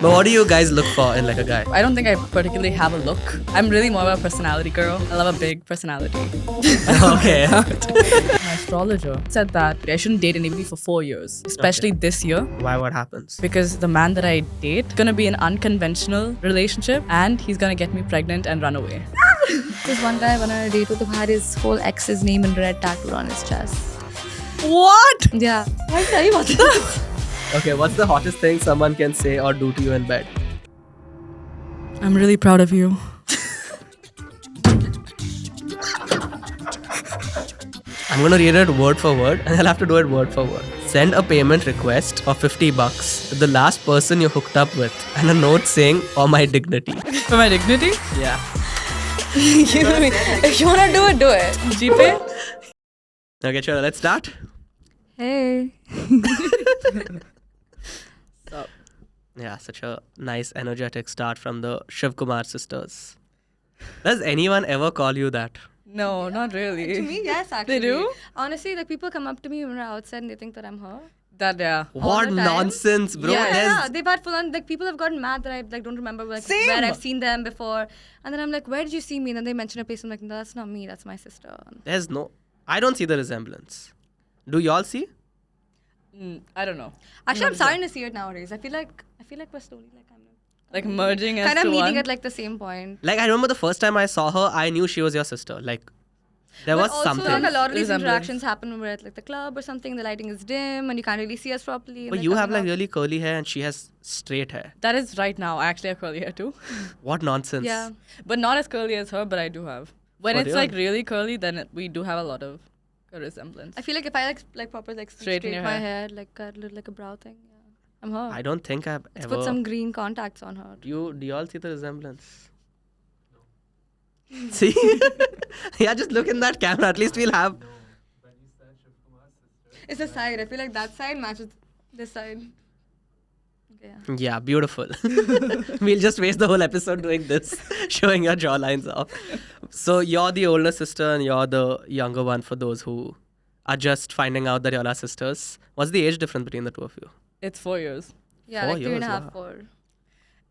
But what do you guys look for in like a guy? I don't think I particularly have a look. I'm really more of a personality girl. I love a big personality. Okay. My astrologer said that I shouldn't date anybody for 4 years, especially this year. Why? What happens? Because the man that I date is gonna be an unconventional relationship and he's gonna get me pregnant and run away. This one guy I went on a date with who had his whole ex's name in red tattooed on his chest. What? Yeah. Why tell you about this? Okay, what's the hottest thing someone can say or do to you in bed? I'm really proud of you. I'm gonna read it word for word and I'll have to do it word for word. Send a payment request of $50 to the last person you hooked up with and a note saying, "For my dignity." For my dignity? Yeah. If you wanna do it, do it. GPay? Okay, sure, let's start. Hey. So, Yeah, such a nice, energetic start from the Shiv Kumar sisters. Does anyone ever call you that? no, not really. To me, yes, actually. They do? Honestly, like people come up to me when we're outside and they think that I'm her. That, yeah. What the time? nonsense, bro. Yeah. There's- Yeah, they've had full on, like people have gotten mad that I like don't remember like Same. where I've seen them before. And then I'm like, where did you see me? And then they mention a place. I'm like, no, that's not me, that's my sister. There's no... I don't see the resemblance. Do y'all see? I don't know. Actually, I'm starting to see it nowadays. I feel like we're slowly Like merging as kind of to meeting one. at like the same point. Like, I remember the first time I saw her, I knew she was your sister. Like, there But was also, something. like a lot of these Resemblance. interactions happen when we're at like the club or something. The lighting is dim and you can't really see us properly. and But they're you have coming like up. really curly hair and she has straight hair. That is right now. I actually have curly hair too. What nonsense. Yeah. But not as curly as her, but I do have. When For it's real? like really curly, then we do have a lot of a resemblance. I feel like if I like proper like Straighten straight your my hair. hair, like a little like a brow thing. Yeah, I'm her. I don't think I've Let's ever... put some green contacts on her. Do y'all see the resemblance? See? Yeah, just look in that camera. At least we'll have... It's the side. I feel like that side matches this side. Okay, yeah. Yeah, beautiful. We'll just waste the whole episode doing this, showing your jawlines off. So you're the older sister and you're the younger one for those who are just finding out that y'all are sisters. What's the age difference between the two of you? It's 4 years. Yeah, 4 like 3.5, years, 4.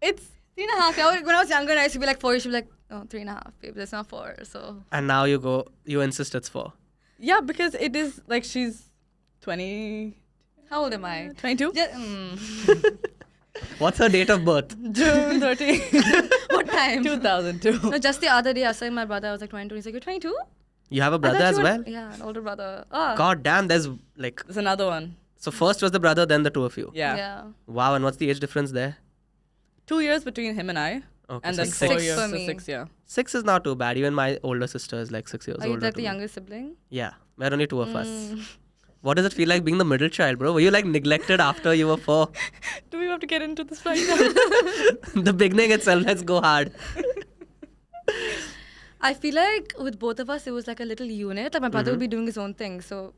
It's 3.5. Yeah, when I was younger, I used to be like 4. You should be like, oh, 3.5, babe. That's not 4. So And now you insist it's 4. yeah, because it is like she's 20, how old am I? 22? What's her date of birth? June 30, What time? 2002. No, just the other day I was telling my brother I was like 22. He's like, you're 22? You have a I brother thought as you were- well? Yeah, an older brother. Oh. God damn, there's like... There's another one. So first was the brother, then the two of you. Yeah. Wow, and what's the age difference there? 2 years between him and I. Okay, And so then 6. 4 years. for So me. 6, yeah. 6 is not too bad. Even my older sister is like 6 years Are you older. like to the me. younger sibling? Yeah, we're only 2 of us. What does it feel like being the middle child, bro? Were you like neglected after you were 4? Do we have to get into this right now? The beginning itself, let's go hard. I feel like with both of us, it was like a little unit. Like my brother would be doing his own thing. So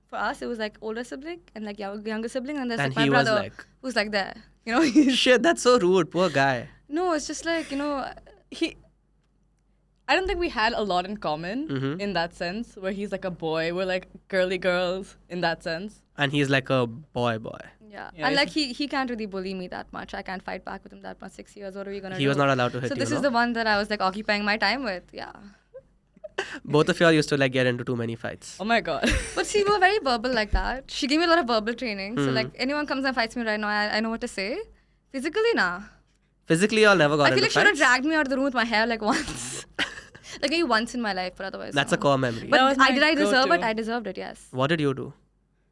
for us, it was like older sibling and like younger sibling. And there's And like my he was brother like- who's like there. You know? he's- Shit, that's so rude. Poor guy. no, it's just like, I don't think we had a lot in common Mhm. in that sense, where he's like a boy. We're like girly girls in that sense. And he's like a boy. Yeah. Yeah, And he's- like he can't really bully me that much. I can't fight back with him that much. 6 years. What are we going to do? He was not allowed to hit So you, this no? is the one that I was like occupying my time with. Yeah. Both of y'all used to like get into too many fights. Oh my god. But see, we were very verbal like that. She gave me a lot of verbal training. So Hmm. like anyone comes and fights me right now, I know what to say. Physically, nah. Physically, y'all never got I feel into like she would have fights? dragged me out of the room with my hair like once. Like maybe once in my life, but otherwise. That's no. a core memory. That But was my I deserve it. go-to. I deserved it, yes. What did you do?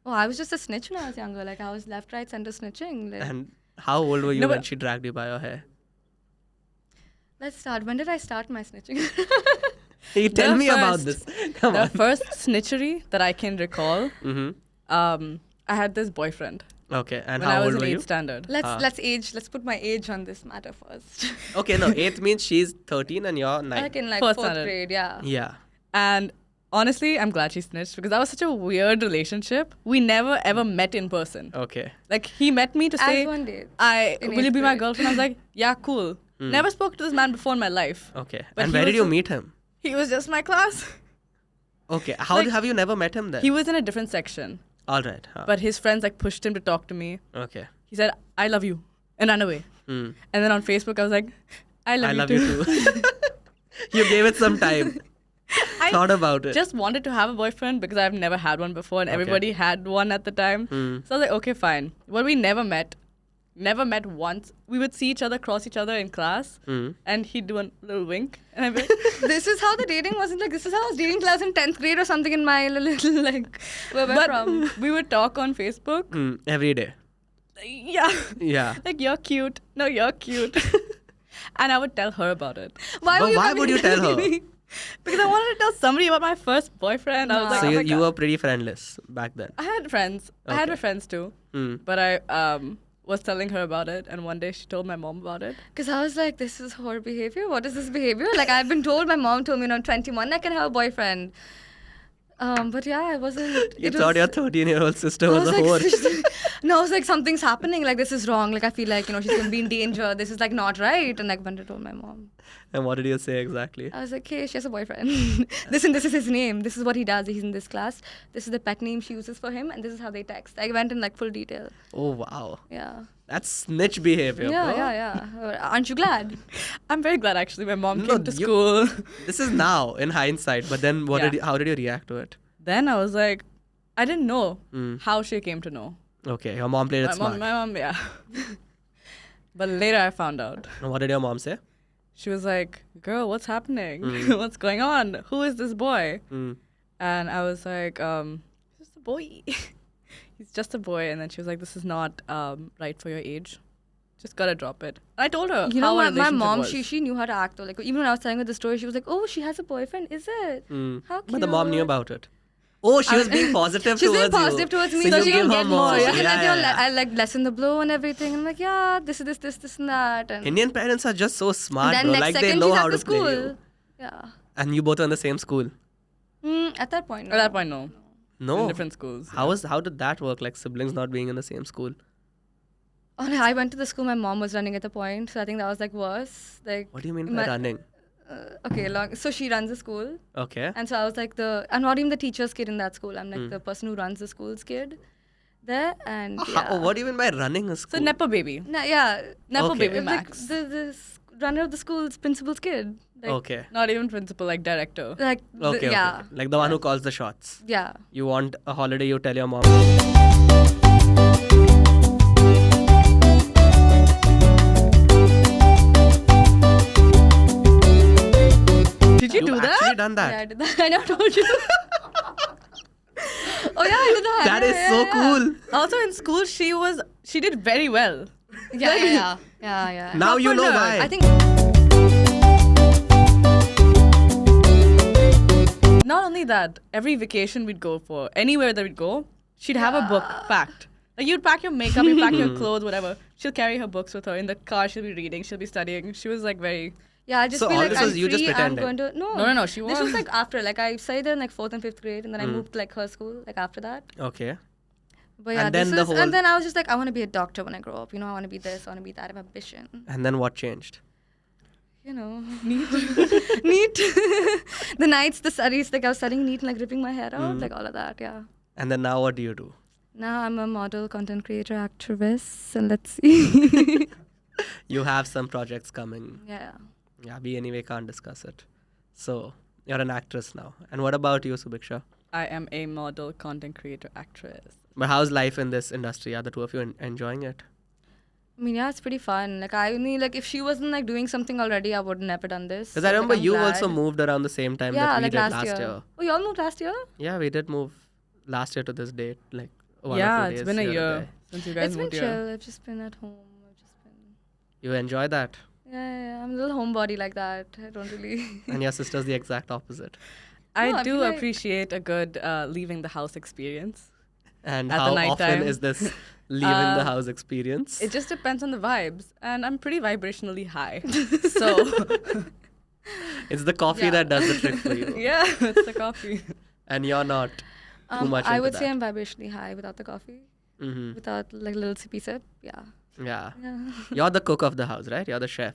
Oh, I was just a snitch when I was younger. Like I was left, right, center snitching. Like, And how old were you No, when but- she dragged you by your hair? let's start. When did I start my snitching? Hey, tell The me about first- this. Come The on. first snitchery that I can recall, Mm-hmm. I had this boyfriend Okay, and when how I was old in were 8th you? standard. Let's put my age on this matter first. Okay, no, 8th means she's 13 and you're 9. Like in like First 4th standard. grade, yeah. Yeah. And honestly, I'm glad she snitched because that was such a weird relationship. We never ever met in person. Okay. Like he met me to As say, one date. will you eighth be my grade. girlfriend? I was like, yeah, cool. Never spoke to this man before in my life. Okay. But and he where was did you a- meet him? He was just my class. Okay. How Like- have you never met him then? He was in a different section, All right. but his friends like pushed him to talk to me. Okay. He said, I love you, and ran away. Hmm. And then on Facebook, I was like, I love you too. too. You gave it some time. I Thought about it. just wanted to have a boyfriend because I've never had one before and Okay. everybody had one at the time. Hmm. So I was like, okay, fine. But we never met once. We would see each other, cross each other in class, Hmm. and he'd do a little wink. And I'd be like, This is how the dating wasn't like. This is how I was dating class in 10th grade or something in my little like where we're but from. we would talk on Facebook. Hmm. Every day. Yeah. Yeah. Like, you're cute. No, you're cute. And I would tell her about it. Why But were you why telling would you tell her? me? Because I wanted to tell somebody about my first boyfriend. I was like, So oh my you God. were pretty friendless back then. I had friends. I had Okay. my friends too. Hmm. But I was telling her about it, and one day she told my mom about it. Because I was like, this is her behavior. What is this behavior? Like, I've been told, my mom told me, I'm 21, I can have a boyfriend. But yeah, I wasn't. You it thought was- your 13-year-old sister I was a whore. like, no, I was like, something's happening. Like, this is wrong. Like, I feel like, she's going to be in danger. This is like not right. And like, when I told my mom, And what did you say exactly? I was like, hey, she has a boyfriend. this is his name. This is what he does. He's in this class. This is the pet name she uses for him. And this is how they text. I went in like full detail. Oh, wow. Yeah. That's snitch behavior, Yeah, bro. yeah. Aren't you glad? I'm very glad actually. My mom No, came to you- school. This is now, in hindsight. But then Yeah. how did you react to it? Then I was like, I didn't know Hmm. how she came to know. Okay, your mom played it My smart. mom, yeah. But later I found out. And what did your mom say? She was like, girl, what's happening? Mm. What's going on? Who is this boy? Hmm. And I was like, he's just a boy. He's just a boy. And then she was like, this is not right for your age. Just gotta drop it. And I told her You know, how our my relationship mom, was. she knew how to act though. Like, even when I was telling her the story, she was like, oh, she has a boyfriend, is it? Hmm. How cute. But the mom knew about it. Oh, she was being positive She's being towards you. positive towards me, So so you she give can her get more. more. Yeah, She can, yeah. I like lessen the blow and everything. I'm like, yeah, this, and that. And Indian parents are just so smart, then bro. next Like they second, know she's how at to the play school. you. Yeah. And you both are in the same school. At that point. At that point, no. In No. different schools. How did that work? Like siblings not being in the same school? Oh, no, I went to the school my mom was running at the point, so I think that was like worse. Like, What do you mean by running? Okay, so she runs the school, Okay. and so I was like I'm not even the teacher's kid in that school. I'm like the person who runs the school's kid there, and yeah. What do you mean by running a school? So Nepo baby. Yeah, Nepo Okay. baby like Max. the runner of the school's principal's kid. Like, Okay. Not even principal, like director. Like, Okay, yeah, okay. Like the one who calls the shots. yeah. You want a holiday, you tell your mom. Did you do You've that? actually done that. Yeah, I did that. I never told you. Oh yeah, I did that. That is Yeah, so yeah, cool. Also in school, she did very well. Yeah. Now you Proper know nerd. why. I think Not only that, every vacation we'd go for, anywhere that we'd go, she'd have a book packed. Like you'd pack your makeup, you pack your clothes, whatever. She'll carry her books with her in the car. She'll be reading. She'll be studying. She was like very. yeah, I just So feel all like this I'm was you just free, I'm pretending? going to No, she This was. was like after, like I studied there in like 4th and 5th grade, and then I moved to like her school, like after that. Okay. But yeah, And then this the was, whole- and then I was just like, I want to be a doctor when I grow up. I want to be this, I want to be that. I have ambition. And then what changed? Neat. Neat. The nights, the studies, like I was studying neat and like ripping my hair out, like all of that, yeah. And then now what do you do? Now I'm a model, content creator, actress, and let's see. You have some projects coming. Yeah. Yeah, we anyway can't discuss it. So you're an actress now. And what about you, Subiksha? I am a model, content creator, actress. But how's life in this industry? Are the two of you enjoying it? I mean, yeah, it's pretty fun. Like, I only, like, if she wasn't, like, doing something already, I would have never done this. Because I So, remember like, I'm you glad. also moved around the same time Yeah, that we like did last year. year. Oh, you all moved last year? Yeah, we did move last year to this date. Like one Yeah, or 2 days it's been a here or year there. since you guys It's been moved chill. here. I've just been at home. You enjoy that? Yeah. I'm a little homebody like that. I don't really. And your sister's the exact opposite. I No, I do feel like- appreciate a good leaving the house experience. And At the how often nighttime. is this leaving the house experience? It just depends on the vibes, and I'm pretty vibrationally high. So It's the coffee Yeah. that does the trick for you. yeah, it's the coffee. And you're not too much I into would that. say I'm vibrationally high without the coffee, Mm-hmm. without like a little sippy sip. Yeah. Yeah. Yeah. You're the cook of the house, right? You're the chef.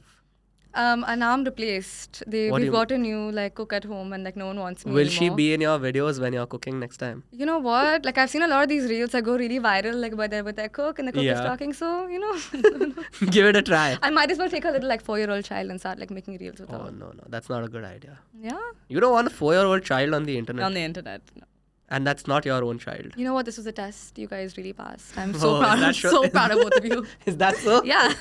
And now I'm replaced. What do We've you- got a new like cook at home, and like no one wants me Will she anymore. be in your videos when you're cooking next time? You know what? Like I've seen a lot of these reels that go really viral, like with their cook and the cook is Yeah. talking. So Give it a try. I might as well take a little like 4-year-old child and start like making reels with Oh, her. no. That's not a good idea. Yeah. You don't want a 4-year-old child on the internet. On the internet. No. And that's not your own child. You know what? This was a test. You guys really passed. I'm Oh, so is proud. that I'm sure? so proud of both of you. Is that so? Yeah.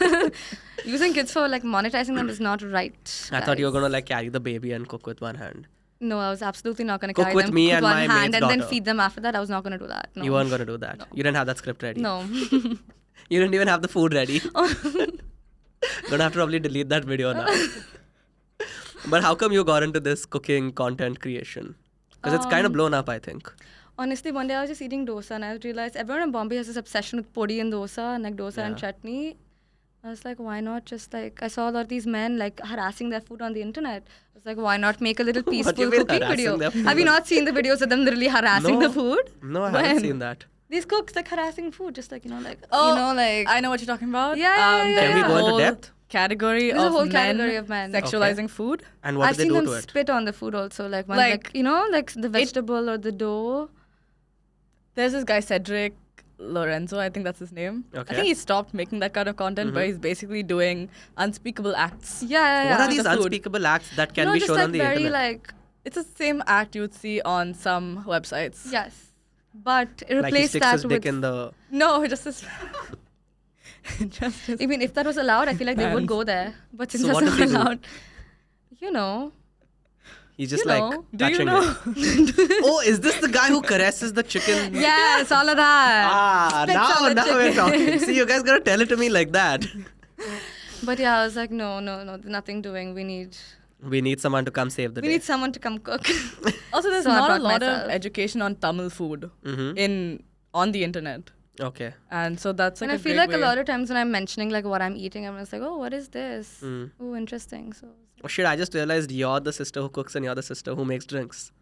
Using kids for like monetizing them is not right. I thought you were guys. going to like carry the baby and cook with one hand. No, I was absolutely not going to Cook carry with them me with and one my hand maid's and then daughter. feed them after that. I was not going to do that. No. You weren't going to do that. No. You didn't have that script ready. No. You didn't even have the food ready. Gonna have to probably delete that video now. But how come you got into this cooking content creation? Because it's kind of blown up, I think. Honestly, one day I was just eating dosa and I realized everyone in Bombay has this obsession with podi and dosa and like dosa and Yeah. chutney. I was like, why not just like, I saw a lot of these men like harassing their food on the internet. I was like, why not make a little What do you peaceful mean cooking harassing video? their food? Have you not seen the videos of them literally harassing No. the food? No, I haven't When? seen that. These cooks like harassing food, just like, like, Oh, like. I know what you're talking about. Yeah. Can we there's go a into whole depth? Category There's a of whole men category of men. sexualizing food. And what I've do they seen do them to it? spit on the food also, like when Like, like the vegetable or the dough. There's this guy Cedric Lorenzo, I think that's his name. Okay. I think he stopped making that kind of content, but Mhm. he's basically doing unspeakable acts. Yeah. What are with these the food. unspeakable acts that can no, be just shown like on the very internet? like It's the same act you would see on some websites. yes, but Like he replace sticks that his dick with. in the... No, just this. just his I mean, if that was allowed, I feel like they would Hands. go there. But since So what that's does not he do? allowed, He's just You like know. Do you touching know? it. Oh, is this the guy who caresses the chicken? yes, all of that. Ah, Spits on the now we're chicken. talking. See, you guys gotta tell it to me like that. But yeah, I was like, no, nothing doing. We We need someone to come save the day. need someone to come cook. Also, there's So I not a brought lot myself. of education on Tamil food Mm-hmm. on the internet, Okay. and so that's like and I feel great like a way. lot of times when I'm mentioning like what I'm eating, I'm just like, oh, what is this? Mm. Oh, interesting. So Oh shit, I just realized you're the sister who cooks and you're the sister who makes drinks.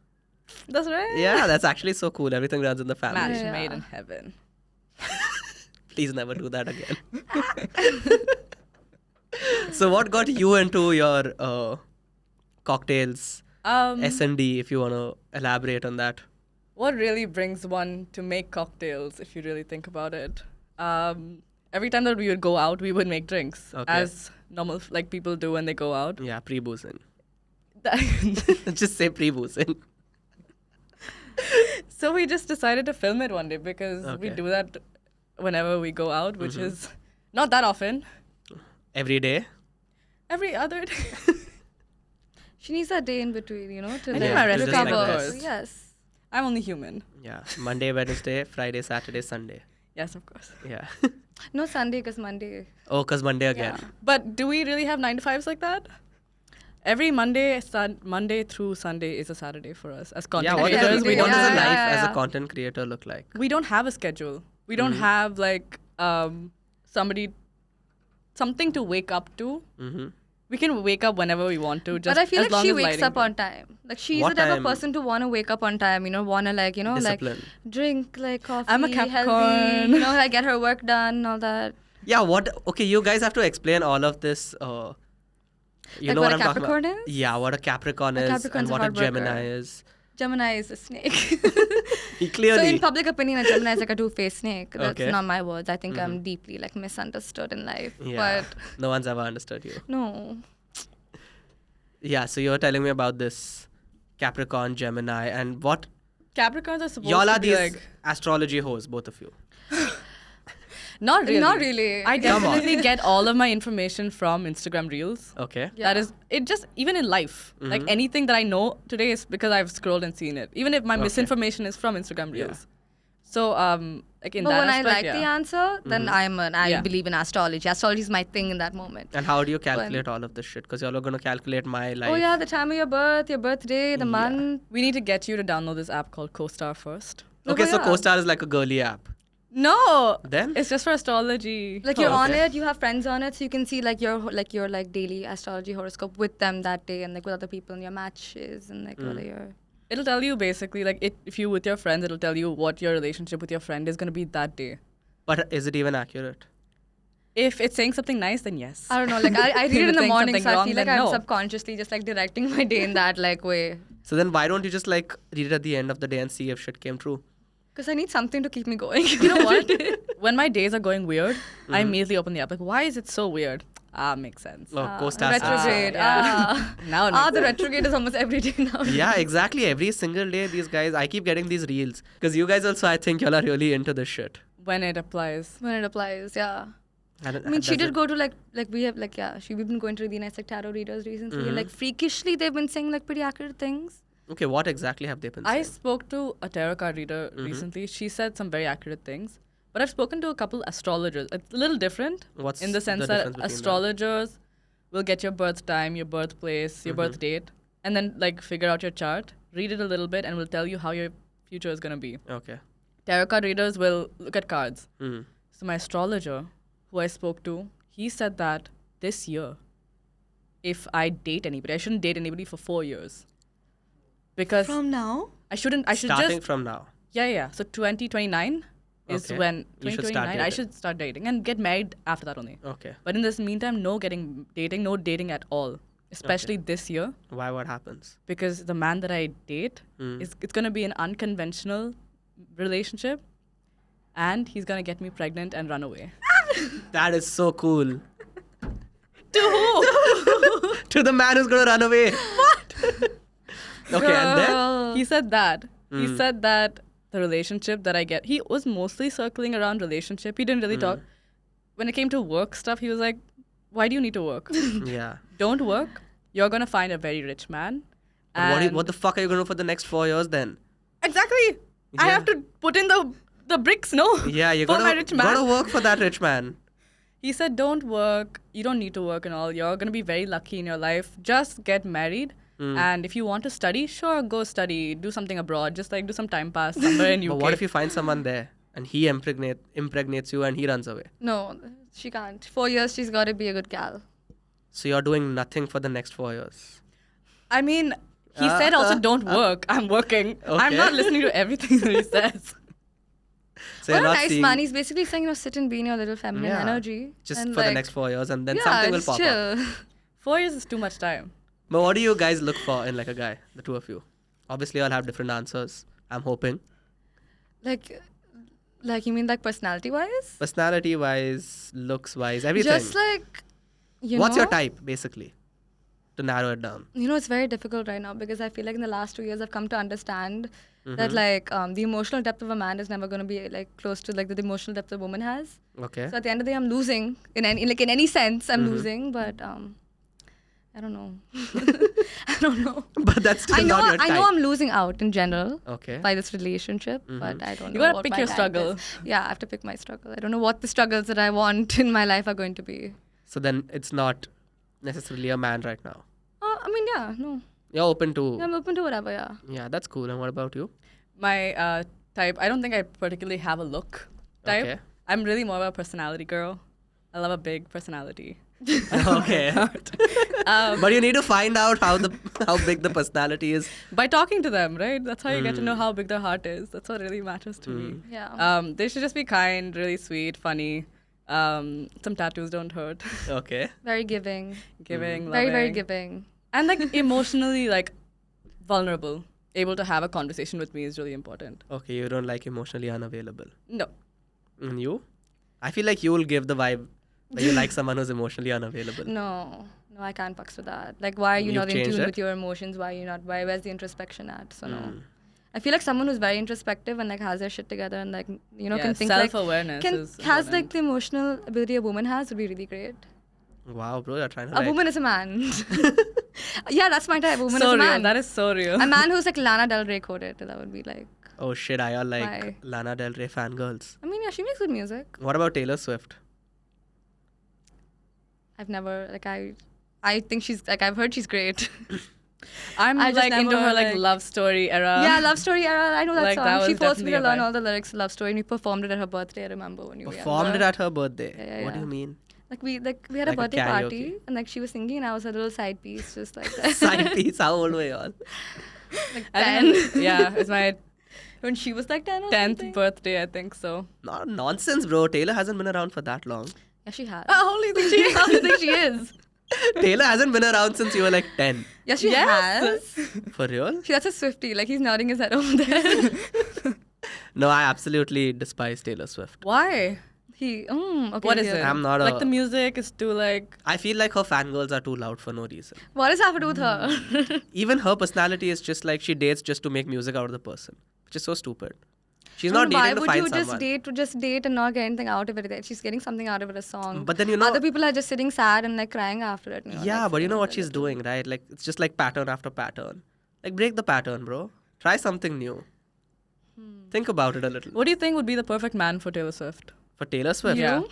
That's right. Yeah, that's actually so cool. Everything runs in the family. Match Yeah. made in heaven. Please never do that again. So what got you into your cocktails, S&D, if you want to elaborate on that? What really brings one to make cocktails, if you really think about it? Every time that we would go out, we would make drinks, Okay. as normal like people do when they go out. Yeah, pre-boozing. That- Just say pre-boozing. So we just decided to film it one day because we Okay. do that whenever we go out, which is not that often. Every day? Every other day. she needs that day in between, to I need my like rest recover. like this. Yes. I'm only human. Yeah. Monday, Wednesday, Friday, Saturday, Sunday. Yes, of course. Yeah. No Sunday, because Monday. Oh, because Monday again. Yeah. But do we really have 9 to 5s like that? Every Monday through Sunday is a Saturday for us as content Yeah, what does, creators. a, We what don't does a Yeah, life yeah, as a yeah. content creator look like? we don't have a schedule. We don't have like something to wake up to. Mm-hmm. We can wake up whenever we want to. Just But I feel as like long she as wakes lighting up good. on time. Like she's What the type time? of person to want to wake up on time, want to like, Discipline. like drink like coffee, I'm a healthy, Capricorn. like get her work done and all that. Yeah, what? Okay, you guys have to explain all of this. You Like know what what a I'm talking about? Capricorn is? Yeah, what a Capricorn A is Capricorn's and a what a hard worker. Gemini is. Gemini is a snake. He So clearly. in public opinion, a Gemini is like a two-faced snake. That's Okay. not my words. I think I'm deeply like misunderstood in life. yeah, But no one's ever understood you. no. Yeah, so you're telling me about this Capricorn, Gemini, and what? Capricorns are supposed Y'all to are be these like astrology hoes, both of you. not really. Not really. I Come on. definitely get all of my information from Instagram Reels. Okay. Yeah. That is, it just, even in life, like Mhm. anything that I know today is because I've scrolled and seen it. Even if my Okay. misinformation is from Instagram Yeah. Reels. So, like in But that when I aspect, like the yeah. answer, then I Yeah. believe in astrology. Astrology is my thing in that moment. And how do you calculate all of this shit? Because y'all are going to calculate my life. Oh yeah, the time of your birth, your birthday, the Yeah. month. We need to get you to download this app called CoStar first. Okay, Oh, so yeah. CoStar is like a girly app. No! Then? It's just for astrology. Like you're Oh, on okay. it, you have friends on it, so you can see like your daily astrology horoscope with them that day, and like with other people and your matches and like whether you're. It'll tell you basically, like, if you with your friends, it'll tell you what your relationship with your friend is going to be that day. But is it even accurate? If it's saying something nice, then yes. I don't know. Like I read it in the Saying morning, something so I wrong, feel like then I'm no. subconsciously just like directing my day in that like way. So then why don't you just like read it at the end of the day and see if shit came true? Because I need something to keep me going. You know what? When my days are going weird, I immediately open the app. Like, why is it so weird? Makes sense. Oh, co-star retrograde. yeah. Now it makes The sense. retrograde is almost every day now. Yeah, exactly. Every single day, these guys, I keep getting these reels. Because you guys also, I think y'all are really into this shit. When it applies. When it applies, yeah. And I mean, she does did it- go to like we have like we've been going to the nice like tarot readers recently, and like freakishly they've been saying like pretty accurate things. Okay, what exactly have they been I saying? spoke to a tarot card reader recently. She said some very accurate things. But I've spoken to a couple astrologers. It's a little different. What's in the sense the that difference between them? astrologers will get your birth time, your birthplace, your birth date, and then like figure out your chart, read it a little bit, and will tell you how your future is gonna be. Okay. Tarot card readers will look at cards. Mm. So my astrologer, who I spoke to, he said that this year, if I date anybody, I shouldn't date anybody for 4 years. Because From now, I should Starting just from now. yeah. So 2029 is Okay. when You should start 2029 I dating. should start dating and get married after that only. Okay. But in this meantime, no dating at all. Especially this year, Why? What happens? because the man that I date Mm. it's gonna be an unconventional relationship, and he's gonna get me pregnant and run away. That is so cool. To who? To the man who's gonna run away. What? Okay, and then? He said that. He Mm. said that the relationship that I get, he was mostly circling around relationship. He didn't really talk. When it came to work stuff, he was like, why do you need to work? Yeah. Don't work. You're going to find a very rich man. But And what the fuck are you gonna do for the next 4 years then? Exactly. I Yeah. have to put in the bricks, no? Yeah, you're For gonna, my rich man. gotta work for that rich man. He said, don't work. You don't need to work and all. You're going to be very lucky in your life. Just get married. And if you want to study, sure, go study. Do something abroad. Just like do some time pass somewhere in UK. But what if you find someone there and he impregnates you and he runs away? no, she can't. 4 years, she's got to be a good gal. So you're doing nothing for the next 4 years. I mean, he said also don't work. I'm working. I'm Okay. not listening to everything that he says. So What you're a not nice seeing man. He's basically saying, sit and be in your little feminine Yeah. energy. just and for the like, next 4 years and then yeah, something will just pop up. chill. 4 years is too much time. But what do you guys look for in like a guy, the two of you? Obviously, I'll have different answers. I'm hoping. Like you mean like personality wise? Personality wise, looks wise, everything. Just like, What's your type, basically? To narrow it down. It's very difficult right now because I feel like in the last 2 years I've come to understand Mm-hmm. that like the emotional depth of a man is never going to be like close to like the emotional depth a woman has. Okay. So at the end of the day, I'm losing in any sense. I'm Mm-hmm. losing, but I don't know. I don't know. But that's still I know. not your type. I know I'm losing out in general Okay. by this relationship, Mm-hmm. but I don't You know. gotta what pick my your type struggle. is. Yeah, I have to pick my struggle. I don't know what the struggles that I want in my life are going to be. So then it's not necessarily a man right now. I mean, yeah, no. You're open to. I'm open to whatever. Yeah. Yeah, that's cool. And what about you? My type, I don't think I particularly have a look type. Okay. I'm really more of a personality girl. I love a big personality. Okay. But you need to find out how big the personality is. By talking to them, right? That's how you get to know how big their heart is. That's what really matters to me. Yeah. They should just be kind, really sweet, funny. Some tattoos don't hurt. Okay. Very giving. Giving, Very, very loving. giving. And like emotionally like vulnerable. Able to have a conversation with me is really important. Okay, you don't like emotionally unavailable. No. And you? I feel like you will give the vibe that you like someone who's emotionally unavailable. No, I can't fucks with that. Like, why are you You've not in changed tune it? with your emotions? Why are you not? Where's the introspection at? So no. Mm. I feel like someone who's very introspective and like has their shit together and like Yeah, can think like self-awareness is has like important. the emotional ability a woman has would be really great. Wow, bro, you're trying to A like... woman is a man. Yeah, that's my type. A woman so is a real. man. That is so real. A man who's like Lana Del Rey coded. That would be like. Oh shit, I all like Why? Lana Del Rey fangirls. I mean, yeah, she makes good music. What about Taylor Swift? I've never like I think she's like I've heard she's great. I'm I just like into never, her like like- love story era. Yeah, Love Story era. I know that Like, song. that She was forced me to definitely a learn vibe. all the lyrics to Love Story, and we performed it at her birthday. I remember when we were Performed it younger. at her birthday. Yeah, What do yeah. you mean? Like we had a Like a birthday karaoke. party, and like she was singing, and I was a little side piece, just like that. Side piece, how old were you all? like I 10. think, yeah, it's my When she was like 10 or 10th something. birthday, I think so. Not nonsense, bro. Taylor hasn't been around for that long. Yeah, she has. I only think she How do you think she is? Taylor hasn't been around since you were like 10. Yeah, she Yes. has. For real? That's a Swiftie. Like, he's nodding his head over there. No, I absolutely despise Taylor Swift. Why? Okay. What is here. it? I'm not like a- the music is too like. I feel like her fangirls are too loud for no reason. What does that have to do with her? Even her personality is just like she dates just to make music out of the person, which is so stupid. She's I not mean, why dating to would find you someone. just date and not get anything out of it? She's getting something out of it, a song. But then, you know... Other people are just sitting sad and like crying after it. Yeah, like, but you know what feeling she's a little- doing, right? Like, it's just like pattern after pattern. Like, break the pattern, bro. Try something new. Think about it a little. What do you think would be the perfect man for Taylor Swift? For Taylor Swift? Yeah.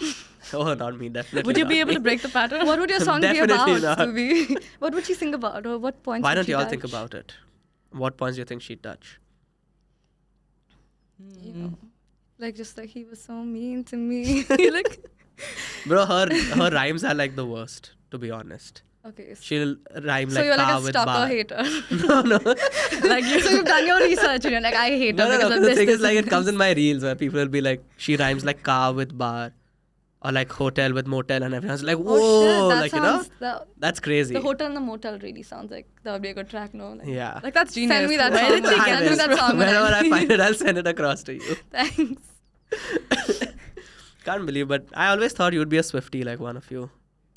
Oh, not me, definitely Would you not be able me. to break the pattern? What would your song be Definitely about, not. Stuvi? What would she sing about? Or what points Why would don't she you all touch? think about it? What points do you think she'd touch? You know, like just like he was so mean to me. Like, Bro, her rhymes are like the worst, to be honest. okay. She'll rhyme So like you're car like a with stalker bar. hater. No, no. Like so you've done your research and you're like, I hate her No, because no. of The this. thing this, is, like, and it comes this. in my reels where people will be like, she rhymes like car with bar. Or like hotel with motel, and everyone's like, whoa, Oh shit, that like, you know? sounds That's crazy. the hotel and the motel really sounds like that would be a good track, no? Like, Yeah. Like that's genius. Send me that Where song. did she I get will. this that from? song when Whenever I I- find it, I'll send it across to you. Thanks. Can't believe, but I always thought you'd be a Swiftie, like one of you.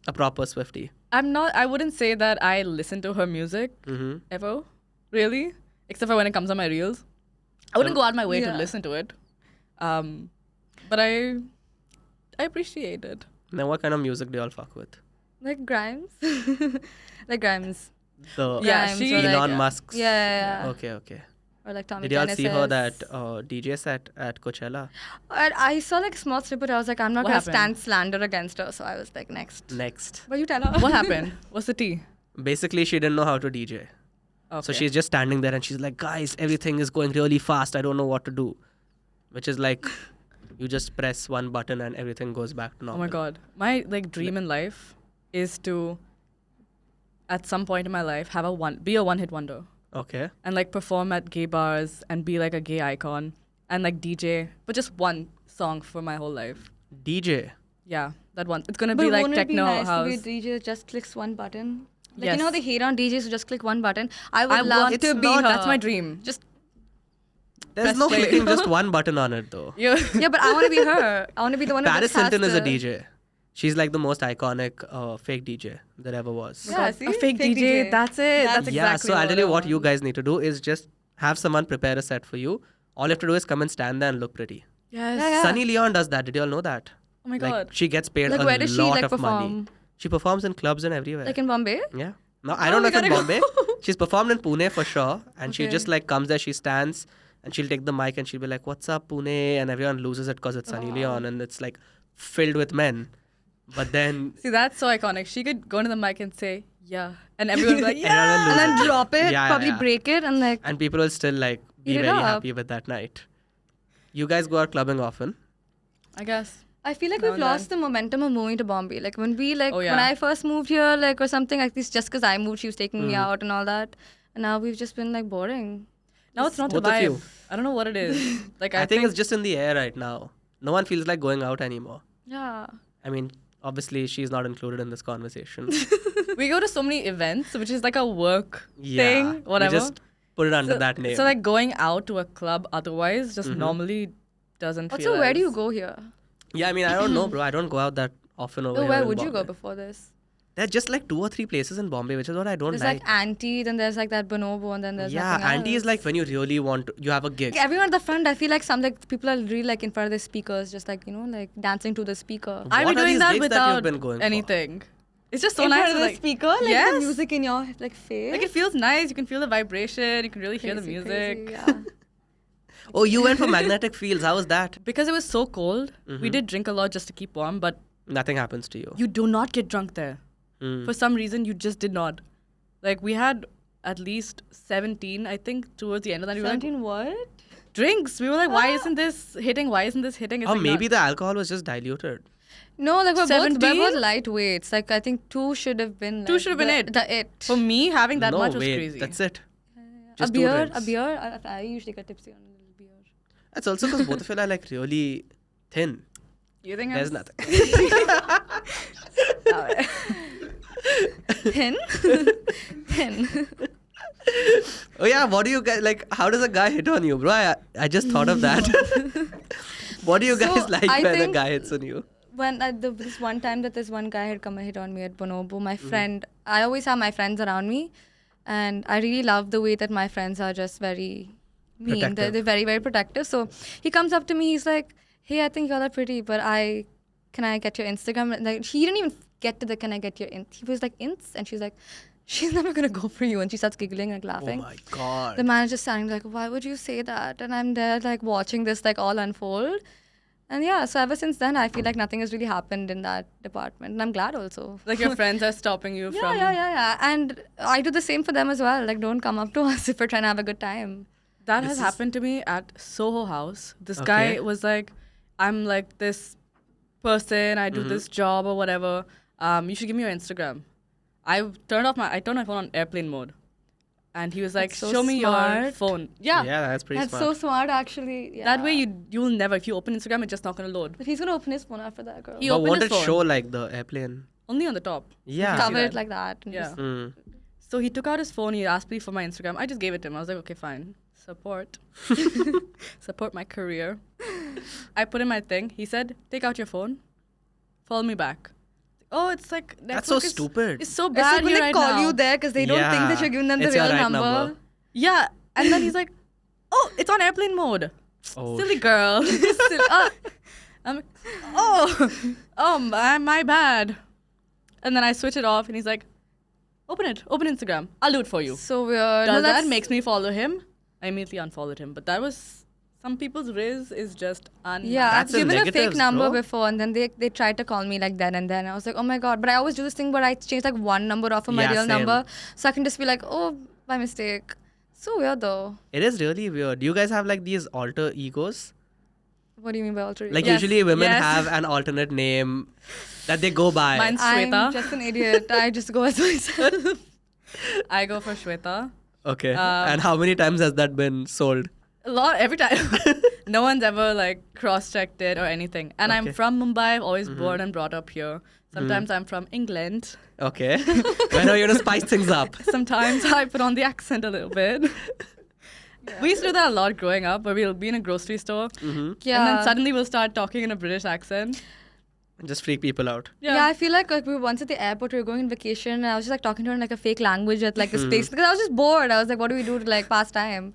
A proper Swiftie. I'm not. I wouldn't say that I listen to her music Mm-hmm. ever, really, except for when it comes on my reels. I wouldn't go out my way to Yeah. listen to it. But I appreciate it. Now, what kind of music do you all fuck with? Like Grimes. Like Grimes. The Yeah, Grimes she- or like, Elon Musk's. Yeah. Okay. Or like Tommy Did you all see her Genesis. that DJ set at Coachella? I saw like a small snippet. I was like, I'm not What going to happened? stand slander against her. So I was like, next. Next. But you tell her. What happened? What's the tea? Basically, she didn't know how to DJ. Okay. So she's just standing there and she's like, guys, everything is going really fast. I don't know what to do. Which is like, you just press one button and everything goes back to Oh normal. my god. My like dream in life is to at some point in my life be a one hit wonder Okay. and like perform at gay bars and be like a gay icon and like DJ, but just one song for my whole life. DJ. Yeah, that one. It's gonna But be like won't it be techno nice house. to be a DJ that just clicks one button? Like, Yes. you know how they hate on DJs who just click one button? I would I love want to to be be her. That's my dream. Just There's Press no play. clicking just one button on it though. Yeah. yeah, but I want to be her. I want to be the one who Paris just has Hilton is a to- DJ. She's like the most iconic fake DJ that ever was. Yeah, God, see? a fake Fake DJ. DJ. That's it. That's That's Yeah, exactly so I'll tell you I what you want. guys need to do is just have someone prepare a set for you. All you have to do is come and stand there and look pretty. Yes. Yeah, yeah. Sunny Leon does that. Did you all know that? Oh my Like, god. she gets paid Like, a where does she lot like of perform? money. She performs in clubs and everywhere. Like in Bombay? Yeah. No, I don't know we if in gotta Bombay. She's performed in Pune for sure. And she Okay. just like comes there, she stands and she'll take the mic and she'll be like, what's up, Pune? And everyone loses it because it's Sunny Wow. Leon and it's like filled with men. But then See, that's so iconic. She could go into the mic and say, yeah. And everyone would be like, everyone yeah. will And lose then it. drop it, Yeah, probably yeah. break it, and like, And people will still like be Eat it very up. happy with that night. You guys go out clubbing often. I guess. I feel like Now we've and lost the momentum of moving to Bombay. Like when we Oh, yeah. when I first moved here, like or something like this, just because I moved, she was taking me Mhm. out and all that. And now we've just been like boring. Now it's not the Both of vibe. you. I don't know what it is. Like I think it's just in the air right now. No one feels like going out anymore. Yeah. I mean, obviously she's not included in this conversation. we go to so many events, which is like a work Yeah. thing, whatever. We just put it under so, that name. So like going out to a club otherwise just normally doesn't feel Also, where do you as- go here? Yeah, I mean, I don't know, bro. I don't go out that often over Oh, here where in would you go Bombay. before this? There are just like 2 or 3 places in Bombay, which is what I don't There's like. like Auntie, then there's like that Bonobo, and then there's Yeah, nothing Auntie is else. like when you really want to, you have a gig. Like, everyone at the front, I feel like some like people are really like in front of the speakers, just like like dancing to the speaker. What I'd be are doing these that gigs that without you've been going for? anything. It's just so in nice front to of the like speaker, like yes. the music in your like face. Like it feels nice. You can feel the vibration. You can really hear the Crazy, music. crazy, yeah. Oh, you went for magnetic fields. How was that? Because it was so cold, Mm-hmm. we did drink a lot just to keep warm. But Nothing happens to you. you do not get drunk there. Mm. For some reason, you just did not. Like we had at least 17, I think, towards the end of that. We were like, 17 what? drinks. We were like, why isn't this hitting? Why isn't this hitting? It's Or like maybe not. the alcohol was just diluted. No, like we're 17? both lightweights. Like I think 2 should have been. Two like, should have been the, it. The it. For me, having that no, much was wait, crazy. that's it. a Just 2 beer, drinks. a beer. I usually get tipsy on a little beer. That's also because both of you are like really thin. You think There's I'm nothing. Thin? Thin. Oh yeah, what do you guys like? How does a guy hit on you, bro? I just thought of that. What do you guys So, like I when a think- guy hits on you? When this one time that this one guy had come and hit on me at Bonobo, my friend, I always have my friends around me, and I really love the way that my friends are just very mean. Protective. They're very, very protective. So he comes up to me, he's like, hey, I think y'all are pretty, but can I get your Instagram? And, like, he didn't even get to the can I get your int. He was like, ints? And she's like, she's never gonna go for you. And she starts giggling, like laughing. Oh my god. The man is just standing like, why would you say that? And I'm there like watching this like all unfold. And yeah, so ever since then, I feel like nothing has really happened in that department. And I'm glad also. Like your friends are stopping you Yeah, from. yeah. And I do the same for them as well. Like, don't come up to us if we're trying to have a good time. That This has is- happened to me at Soho House. This Okay. guy was like, I'm like this person, I do this job or whatever. You should give me your Instagram. I turned my phone on airplane mode. And he was like, That's so show me your smart. phone. Yeah. Yeah, that's pretty That's smart. so smart, actually. Yeah. That way you'll never, if you open Instagram, it's just not going to load. But he's going to open his phone after that, girl. He But opened won't his it phone. show like the airplane? Only on the top. Yeah. see Cover that. it like that. And Yeah. just- Mm. So he took out his phone, he asked me for my Instagram. I just gave it to him. I was like, okay, fine. Support. Support my career. I put in my thing. He said, take out your phone. Follow me back. Oh, it's like... That's so network is- stupid. It's so It's bad like when here they right call now. you there because they don't think that Yeah. you're giving them the It's your real right number. number. Yeah. And then he's like, oh, it's on airplane mode. Oh, Silly girl. I'm like, oh, my bad. And then I switch it off and he's like, open Instagram. I'll do it for you. So weird. Does that that's- makes me follow him? I immediately unfollowed him. But that was, some people's riz is just Yeah, That's I've in given a fake negatives, number bro. before, and then they tried to call me like then and then. I was like, oh my god! But I always do this thing where I change like one number off of my Yeah, real same. number, so I can just be like, oh, by mistake. So weird though. it is really weird. Do you guys have like these alter egos? What do you mean by alter ego? Like Yes. usually women Yes. have an alternate name that they go by. Mine's I'm Shweta. just an idiot. I just go as myself. I go for Shweta. Okay. Um, And how many times has that been sold? A lot, every time. No one's ever like cross-checked it or anything. And I'm Okay. from Mumbai, always born and brought up here. Sometimes I'm from England. Okay. When are you gonna spice things up? Sometimes I put on the accent a little bit. We used to do that a lot growing up, where we'll be in a grocery store Mm-hmm. Yeah. and then suddenly we'll start talking in a British accent. Just freak people out. Yeah, I feel like we were once at the airport, we were going on vacation, and I was just like talking to her in like a fake language at like this place because I was just bored. I was like, what do we do to like pass time?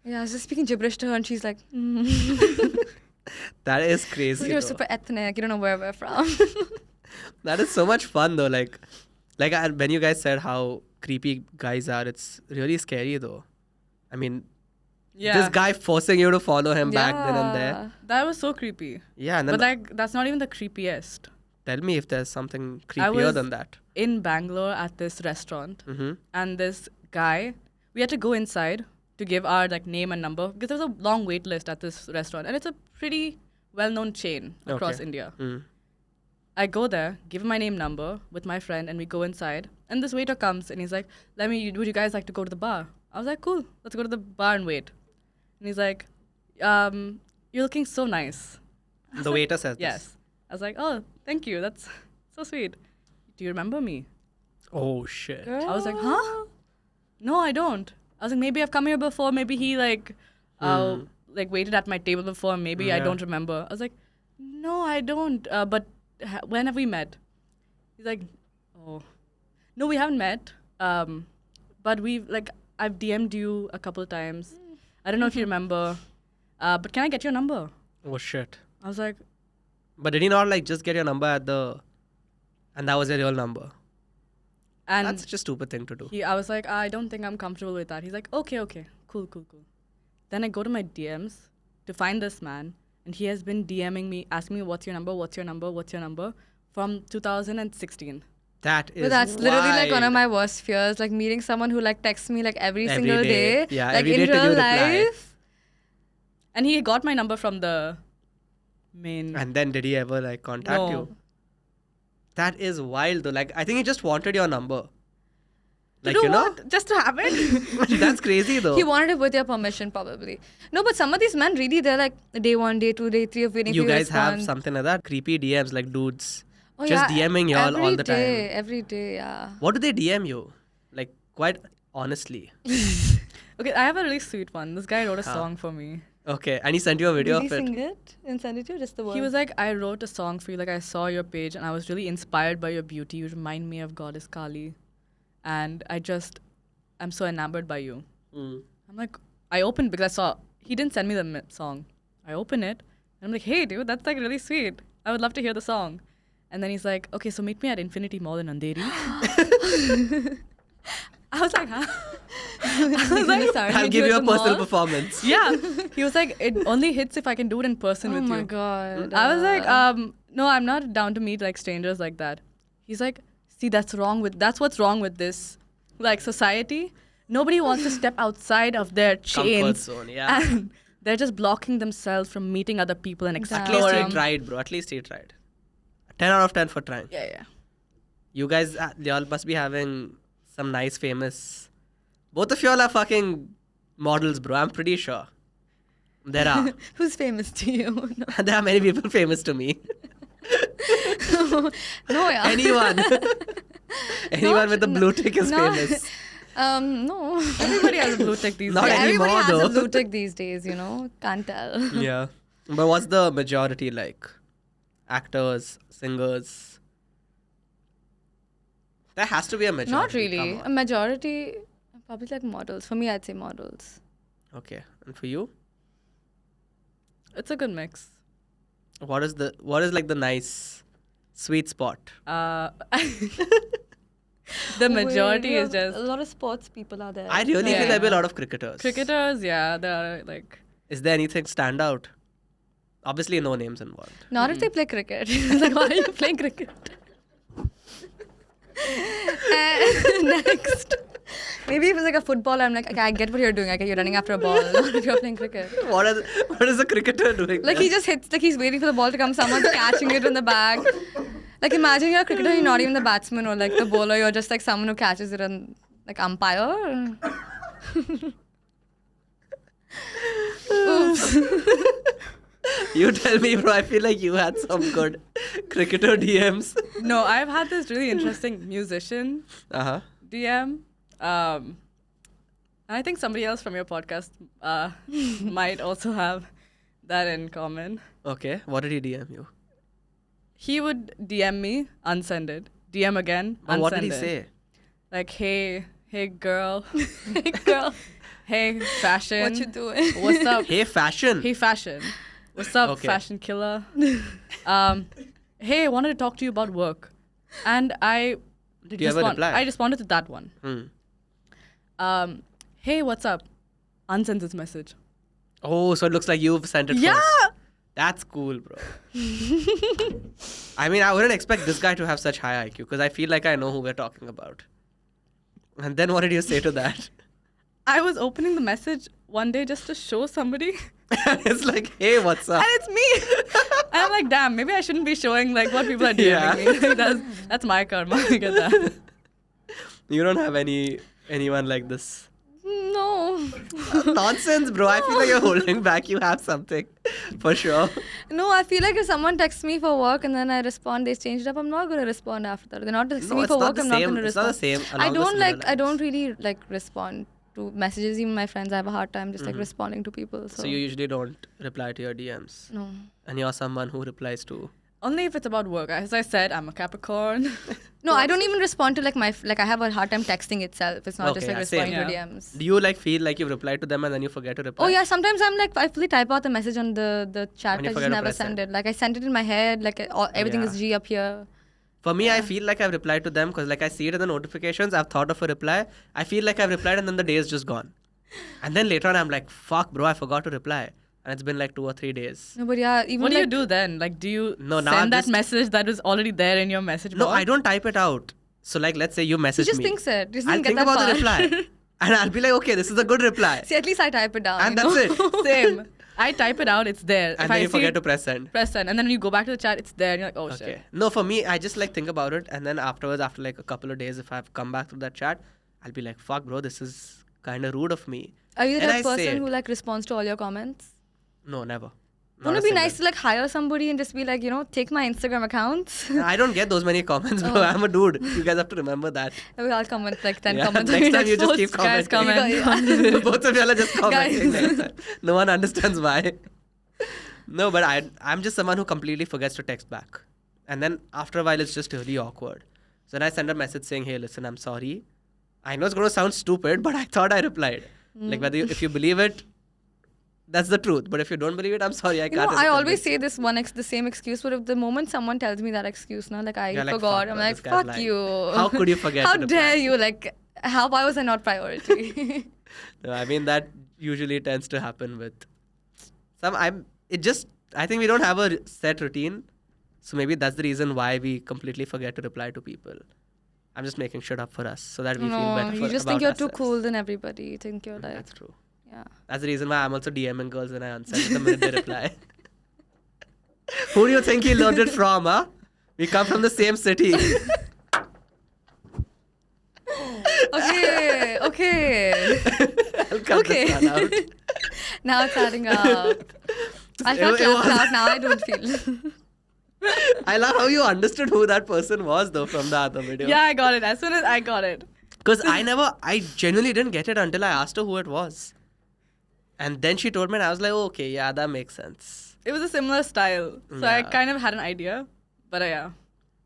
Yeah, I was just speaking gibberish to her, and she's like, That is crazy. you're though. super ethnic. You don't know where we're from. That is so much fun though. Like when you guys said how creepy guys are, it's really scary though. I mean, Yeah. this guy forcing you to follow him back then and there. Yeah. That was so creepy. Yeah, and then But like, that's not even the creepiest. tell me if there's something I creepier was- than that. In Bangalore at this restaurant, Mm-hmm. and this guy, we had to go inside to give our like name and number because there's a long wait list at this restaurant, and it's a pretty well-known chain across Okay. India. Mm. I go there, give him my name number with my friend, and we go inside. And this waiter comes and he's like, would you guys like to go to the bar? I was like, cool, let's go to the bar and wait. And he's like, you're looking so nice. The waiter says this. Yes. I was like, oh, thank you. That's so sweet. Do you remember me? Oh shit. I was like, huh? No, I don't. I was like, maybe I've come here before. Maybe he like waited at my table before. Maybe I Yeah. don't remember. I was like, no, I don't. But when have we met? He's like, oh, no, we haven't met. But I've DM'd you a couple times. I don't know if you remember. But can I get your number? Oh shit. I was like, But did he not like just get your number and that was your real number? and That's such a stupid thing to do. I was like, I don't think I'm comfortable with that. He's like, okay, cool. Then I go to my DMs to find this man, and he has been DMing me, asking me, what's your number, from 2016. That is But that's literally like one of wild. my worst fears, like meeting someone who like texts me like every Every single day. day. Yeah, like every in day till you real reply. life. And he got my number from the main. And then did he ever like contact No. you? That is wild though. Like I think he just wanted your number. To Like do you know? what? Just to have it? That's crazy though. He wanted it with your permission, probably. No, but some of these men really, they're like day 1, day 2, day 3 of waiting You for you to guys have respond. something like that? Creepy DMs like dudes. Oh, Just DMing y'all all the time. Every day, yeah. What do they DM you? Like, quite honestly. Okay, I have a really sweet one. This guy wrote a Huh. song for me. Okay, and he sent you a video Did he of it. sing it and send it to you? Just the word. He was like, I wrote a song for you. Like, I saw your page and I was really inspired by your beauty. You remind me of Goddess Kali. And I'm so enamored by you. Mm. I'm like, I opened because I saw, he didn't send me the song. I open it and I'm like, hey, dude, that's like really sweet. I would love to hear the song. And then he's like, okay, so meet me at Infinity Mall in Andheri. I was like, huh? I was like, I'll give you a personal performance. yeah. He was like, it only hits if I can do it in person Oh with my you. god. I was like, no, I'm not down to meet like strangers like that. He's like, see, that's what's wrong with this like society. Nobody wants to step outside of their Comfort chains. zone, yeah. And they're just blocking themselves from meeting other people and At exploring. least he tried, bro. At least he tried. 10 out of 10 for trying. Yeah. You guys, y'all must be having some nice famous... Both of y'all are fucking models, bro. I'm pretty sure. There are. Who's famous to you? No, There are many people famous to me. no yeah. Anyone. Anyone with a blue tick is no. famous. No. Everybody has a blue tick these Not days. anymore, Everybody has though. a blue tick these days, Can't tell. Yeah. But what's the majority like? Actors, singers? There has to be a majority. Not really. Come A on. majority, probably like models. For me, I'd say models. Okay. And for you? It's a good mix. What is like the nice sweet spot? The majority Wait, is just a lot of sports people are there. I really Yeah. feel there'll be a lot of cricketers. cricketers. Yeah, they're like. Is there anything stand out? Obviously, no names involved. Not if they play cricket. Like, why are you playing cricket? And next. Maybe if it's like a football, I'm like, okay, I get what you're doing. I get you're running after a ball. Not if you're playing cricket. What is a cricketer doing? Like, he just hits, like, he's waiting for the ball to come. Someone's catching it in the back. Like, imagine you're a cricketer, you're not even the batsman or like the bowler. You're just like someone who catches it and like umpire. Oops. You tell me, bro. I feel like you had some good cricketer DMs. No, I've had this really interesting musician Uh-huh. DM. I think somebody else from your podcast might also have that in common. Okay. What did he DM you? He would DM me, unsend it. DM again, unsend And what did he it. say? Like, hey girl. Hey, girl, Hey, fashion. what you doing? What's up? Hey, fashion. Hey, fashion. What's up, Okay. fashion killer? Hey, I wanted to talk to you about work. And Did you ever reply? I responded to that one. Hmm. Hey, what's up? Unsend this message. Oh, so it looks like you've sent it Yeah! first. That's cool, bro. I mean, I wouldn't expect this guy to have such high IQ because I feel like I know who we're talking about. And then what did you say to that? I was opening the message one day just to show somebody. It's like, hey, what's up? And it's me. And I'm like, damn, maybe I shouldn't be showing like what people are doing Yeah. me. That's my karma. I get that. You don't have anyone like this. No. Nonsense, bro. I feel like you're holding back. You have something. For sure. No, I feel like if someone texts me for work and then I respond, they change it up, I'm not going to respond after that. They're not texting No, me it's for not work, the I'm not same. going to It's not respond. the same I along the don't similar I don't lines. really like respond to messages. Even my friends, I have a hard time just like responding to people. So, So you usually don't reply to your DMs. no. And you're someone who replies to... Only if it's about work. As I said, I'm a Capricorn. No, I don't even respond to like I have a hard time texting itself. It's not just Okay, like yeah, same. responding to Yeah. DMs. Do you like feel like you've replied to them and then you forget to reply? Oh yeah, sometimes I'm like I fully type out the message on the chat. And you I forget just to never press send send. it. Like I sent it in my head. Like everything is Yeah. G up here. For me, I feel like I've replied to them because like I see it in the notifications. I've thought of a reply. I feel like I've replied and then the day is just gone. And then later on, I'm like, fuck, bro, I forgot to reply. And it's been like 2 or 3 days. No, but yeah, even What do you like, do then? Like, do you No, now I'm send that just- message that was already there in your message No, box? I don't type it out. So like, let's say you He message just me. thinks it. Just I'll didn't get think that about far. the reply. And I'll be like, okay, this is a good reply. See, at least I type it down. And you that's know? it. Same. I type it out, it's there. And If then I you see forget it, to press send. press send. And then when you go back to the chat, it's there. And you're like, oh Okay. shit. No, for me, I just like think about it. And then afterwards, after like a couple of days, if I've come back to that chat, I'll be like, fuck, bro, this is kind of rude of me. Are you And that I say person it. who like responds to all your comments? No, never. Not Wouldn't a it be nice single. to like hire somebody and just be like, take my Instagram account? I don't get those many comments, bro. I'm a dude. You guys have to remember that. I'll comment like 10 Yeah, comments. next on time your you just post. keep Guys, commenting. comment. Both of y'all are just commenting. Guys. next time. No one understands why. No, but I'm just someone who completely forgets to text back. And then after a while, it's just really awkward. So then I send a message saying, hey, listen, I'm sorry. I know it's going to sound stupid, but I thought I replied. Like, if you believe it, that's the truth. But if you don't believe it, I'm sorry, I You can't. know, I always say this the same excuse, but if the moment someone tells me that excuse, like I You're like, forgot, fuck, I'm bro, like, this guy's fuck lying. you. How could you forget How to reply? dare you? Like, why was I not priority? No, I mean, that usually tends to happen with I think we don't have a set routine. So maybe that's the reason why we completely forget to reply to people. I'm just making shit up for us so that we feel No, better you just about think you're too ourselves. cool than everybody. You think you're like, That's true. yeah. That's the reason why I'm also DMing girls when I unsend the minute they reply. Who do you think he learned it from, huh? We come from the same city. Okay. I'll cut Okay. this one out. Now it's adding up. I felt It laughed was- out. Now I don't feel. I love how you understood who that person was though from the other video. Yeah, I got it. As soon as I got it. Because I genuinely didn't get it until I asked her who it was. And then she told me and I was like, oh, okay, yeah, that makes sense. It was a similar style. So I Yeah. kind of had an idea. But yeah.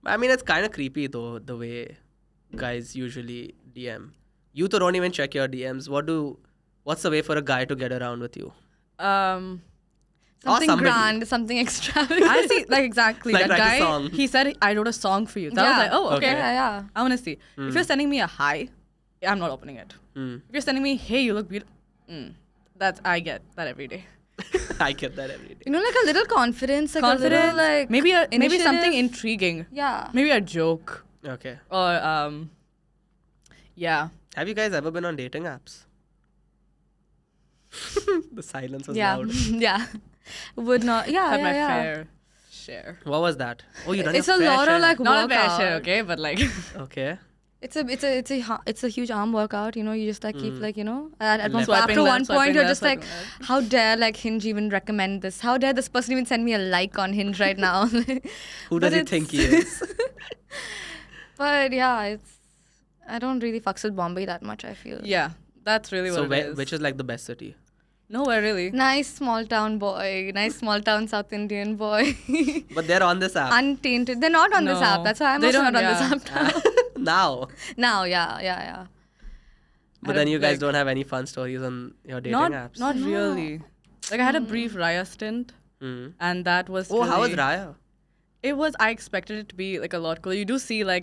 I mean, it's kind of creepy though, the way guys usually DM. You two don't even check your DMs. What's the way for a guy to get around with you? Something somebody. grand, something extravagant. I see, like exactly. Like that write a guy, song. he said, I wrote a song for you. So I was like, oh, okay. Okay. Yeah. I want to see. If you're sending me a hi, I'm not opening it. If you're sending me, hey, you look beautiful. I get that every day. I get that every day. You know, like a little confidence, like Confidence, a little like maybe something initiative. intriguing. Yeah. Maybe a joke. Okay. Or yeah. Have you guys ever been on dating apps? The silence was Yeah. loud. Yeah. Would not. Yeah. Had yeah, my yeah. fair share. What was that? Oh, you done It's your a fair lot share. of like Not a fair workout. share, okay? But like Okay. It's a huge arm workout. You know, you just like keep like at one Left. point, Swiping after left, one point swiping you're left, just like, swiping how dare like Hinge even recommend this? How dare this person even send me a like on Hinge right now? Who But does he it's- think he is? But yeah, I don't really fucks with Bombay that much. I feel. yeah, that's really So what it is. which is like the best city? Nowhere really. Nice small town boy, nice small town South Indian boy, But they're on this app. untainted. They're not on this No. app. That's why I'm They also don't, not on yeah. this app now. Now. Now, yeah. But then you guys don't have any fun stories on your dating apps. Not really. Like I had a brief Raya stint, Mm. and that was. Oh, how was really- Raya? It was. I expected it to be like a lot cooler. You do see like.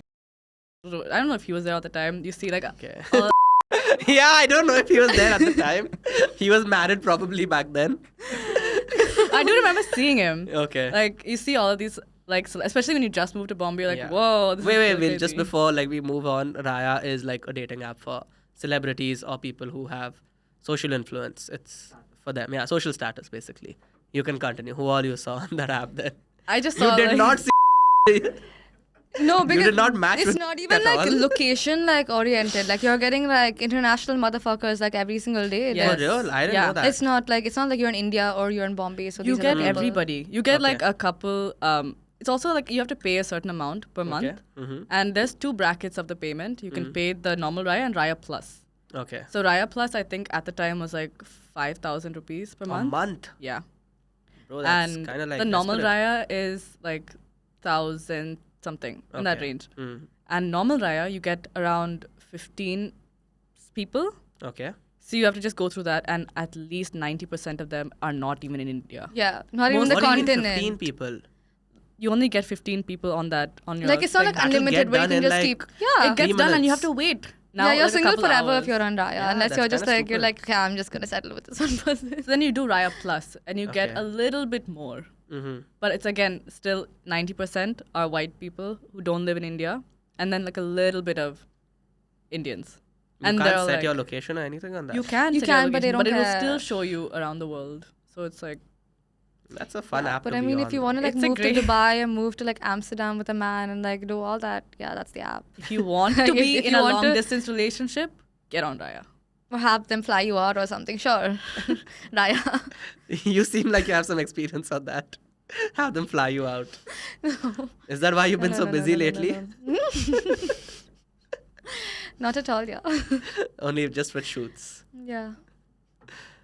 I don't know if he was there at the time. You see like. Okay. all- Yeah, I don't know if he was there at the time. He was married probably back then. I do remember seeing him. Okay. Like you see all of these like especially when you just moved to Bombay, you're like, Yeah. whoa. This is Wait, so Will, just crazy. before like we move on, Raya is like a dating app for celebrities or people who have social influence. It's for them. Yeah, social status basically. You can continue. Who all you saw on that app then? I just You saw did like, not see. No, because did not match it's with not at even like all. location like oriented. Like you're getting like international motherfuckers like every single day. Yes. For real? I didn't Yeah. know that. It's not like you're in India or you're in Bombay. So you these are get the people. everybody. You get like Okay. a couple. It's also like you have to pay a certain amount per month, Mm-hmm. and there's two brackets of the payment. You can pay the normal Raya and Raya Plus. Okay. So Raya Plus, I think at the time was like 5,000 rupees per A month. month? Yeah, Bro, that's and kind of like the normal desperate. Raya is like 1,000 something in that Okay. range. Mm. And normal Raya, you get around 15 people. Okay. So you have to just go through that, and at least 90% of them are not even in India. Yeah, not even the What do you mean continent. 15 people? You only get 15 people on your. Like it's not like that'll unlimited get where you done can in, just like, keep. Yeah, it gets 3 done, and you have minutes. to wait. Now, yeah, you're like a single couple forever hours. if you're on Raya, Yeah, unless that's you're just kinda like you're stupid. like, yeah, I'm just gonna settle with this one person. So then you do Raya Plus, and you get Okay. a little bit more. Mm-hmm. But it's again still 90% are white people who don't live in India, and then like a little bit of Indians. You And can't they're set like, your location or anything on that. You can, You set your can, but they location, don't it will still care. show you around the world. So it's like That's a fun app But to I be mean, on. if you want to like It's a move to great- Dubai and move to like Amsterdam with a man and like do all that, yeah, that's the app. if you want Like, to be if in you a want long to- distance relationship, get on Raya. Or have them fly you out or something. Sure. Raya. You seem like you have some experience on that. Have them fly you out. No. Is that why you've been so busy lately? No. Not at all, yeah. Only just with shoots. Yeah.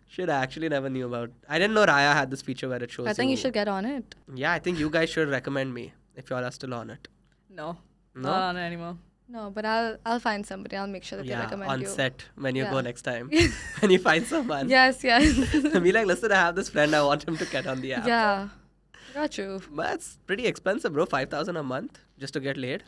Shit, I actually never knew about. I didn't know Raya had this feature where it shows I think you should get on it. Yeah, I think you guys should recommend me if y'all are still on it. No. No? Not on it anymore. No, but I'll find somebody. I'll make sure that they Yeah, recommend on you. set when you go Yeah. next time. When you find someone. Yes, yes. Be like, listen, I have this friend. I want him to get on the app. Yeah. Got you. But that's pretty expensive, bro. 5,000 a month just to get laid.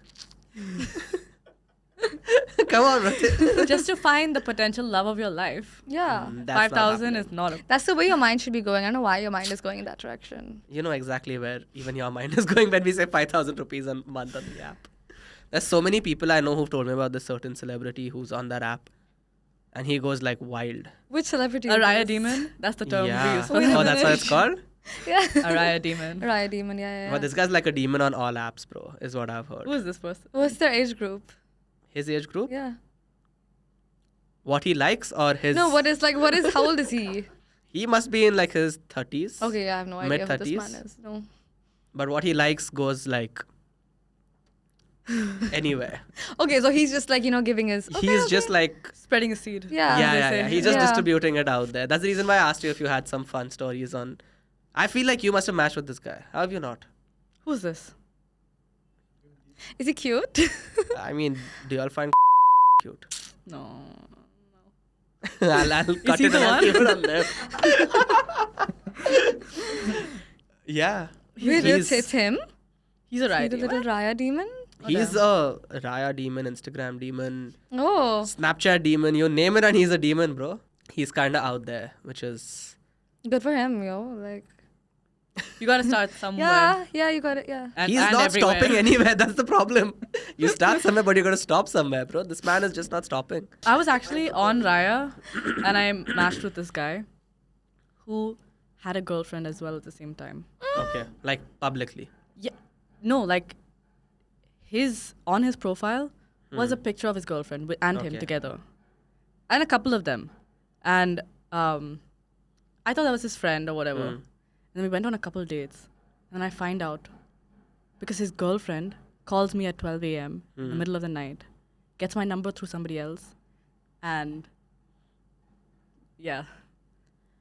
Come on, bro. Just to find the potential love of your life. Yeah. That's not 5,000 happening. is not a... That's the way your mind should be going. I don't know why your mind is going in that direction. You know exactly where even your mind is going when we say 5,000 rupees a month on the app. There's so many people I know who've told me about this certain celebrity who's on that app. And he goes like wild. Which celebrity? A is Raya this? demon? That's the term we Yeah. use for Wait a Oh, that's what it's called? Yeah. a Raya demon. Raya demon, yeah. But this guy's like a demon on all apps, bro, is what I've heard. Who is this person? What's their age group? His age group? Yeah. What he likes or his... No, how old is he? He must be in like his 30s. Okay, yeah, I have no idea who this Mid-30s? man is. No. But what he likes goes like anywhere. Okay, so he's just like, giving his... He's just like... Spreading a seed. Yeah. Yeah. He's just Yeah. distributing it out there. That's the reason why I asked you if you had some fun stories on... I feel like you must have matched with this guy. How have you not? Who's this? Is he cute? I mean, do y'all find cute? No. I'll cut he it the and I'll one? keep it on there. Yeah. Wait, it's him? He's a Raya The demon. little Raya demon? He's a Raya demon, Instagram demon, Oh. Snapchat demon. You name it and he's a demon, bro. He's kind of out there, which is... Good for him, yo. Like... You gotta start somewhere. Yeah, you got it, yeah. He's and not everywhere. stopping anywhere. That's the problem. You start somewhere, but you're going to stop somewhere, bro. This man is just not stopping. I was actually on Raya and I matched with this guy who had a girlfriend as well at the same time. Okay. Like, publicly. Yeah. No, like on his profile was a picture of his girlfriend and him Okay. together. And a couple of them. And I thought that was his friend or whatever. And we went on a couple of dates. And I find out because his girlfriend calls me at 12 a.m. in the middle of the night, gets my number through somebody else, and yeah,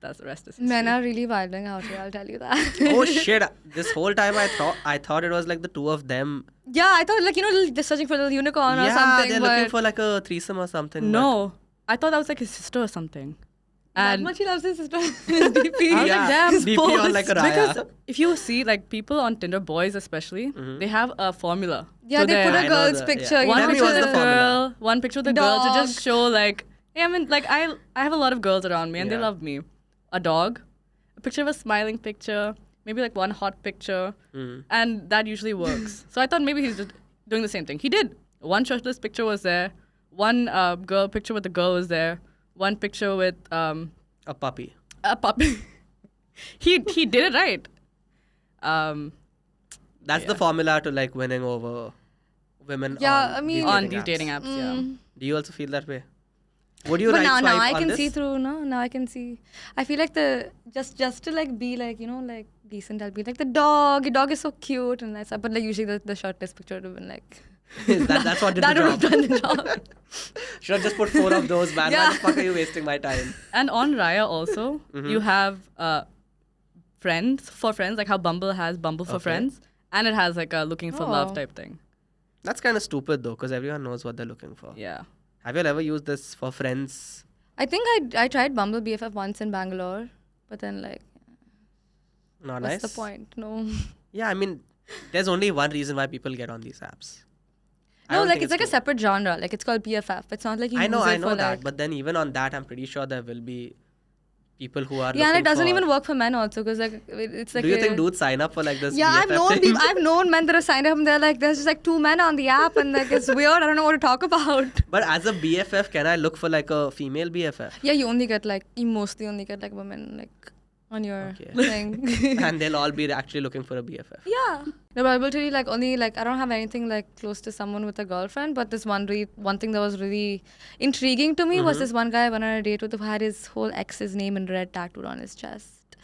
that's the rest is history. Men are really wilding out here, I'll tell you that. Oh, shit. This whole time I thought it was like the two of them. Yeah, I thought they're searching for a little unicorn or something. They're but looking for like a threesome or something. No, I thought that was like his sister or something. that And much he loves his sister. His DP. I was Yeah, like, damn, DP on like a Raya. because if you see like people on Tinder, boys especially, they have a formula. Yeah, to they put their- a I know girl's that, picture. yeah. one Tell me picture what's of the the formula. girl, one picture of the girl to just Dog. show like, hey, I mean, like I have a lot of girls around me and they Yeah. love me. A dog, a picture of a smiling picture, maybe like one hot picture, and that usually works. So I thought maybe he's just doing the same thing. He did. One shirtless picture was there. One girl picture with the girl was there. One picture with A puppy. a puppy. he did it right. That's the formula to like winning over women Yeah, on I mean- On these these dating apps. apps, yeah. Do you also feel that way? Would you But right now swipe I on can this? see through. No, now I can see. I feel like just to like be like like decent. I'll be like the dog. Your dog is so cute and that's. But like usually the shirtless picture would have been like. That's what did That the would have job. done the job. Should have just put 4 of those, man. Yeah. Why the fuck are you wasting my time? And on Raya also, you have friends for friends, like how Bumble has Bumble for Okay. friends, and it has like a looking for love Oh. type thing. That's kind of stupid though, because everyone knows what they're looking for. Yeah. Have you ever used this for friends? I think I tried Bumble BFF once in Bangalore, but then like, Not what's nice. the point? No. Yeah, I mean, there's only one reason why people get on these apps. I No, don't like think it's like a cool. separate genre. Like it's called BFF. It's not like you I use know it for that, like. but then even on that, I'm pretty sure there will be people who are. Yeah, and looking it doesn't for- even work for men also because like it's like. Do you a- think dudes sign up for like this? Yeah, I've BFF known thing? people, I've known men that are signed up and they're like, there's just like 2 men on the app and like it's weird. I don't know what to talk about. But as a BFF, can I look for like a female BFF? Yeah, you mostly only get like women like. on your Okay. thing. And they'll all be actually looking for a BFF. Yeah. No, but I will tell you, like, only, like, I don't have anything, like, close to someone with a girlfriend, but this one thing that was really intriguing to me was this one guy I went on a date with who had his whole ex's name in red tattooed on his chest.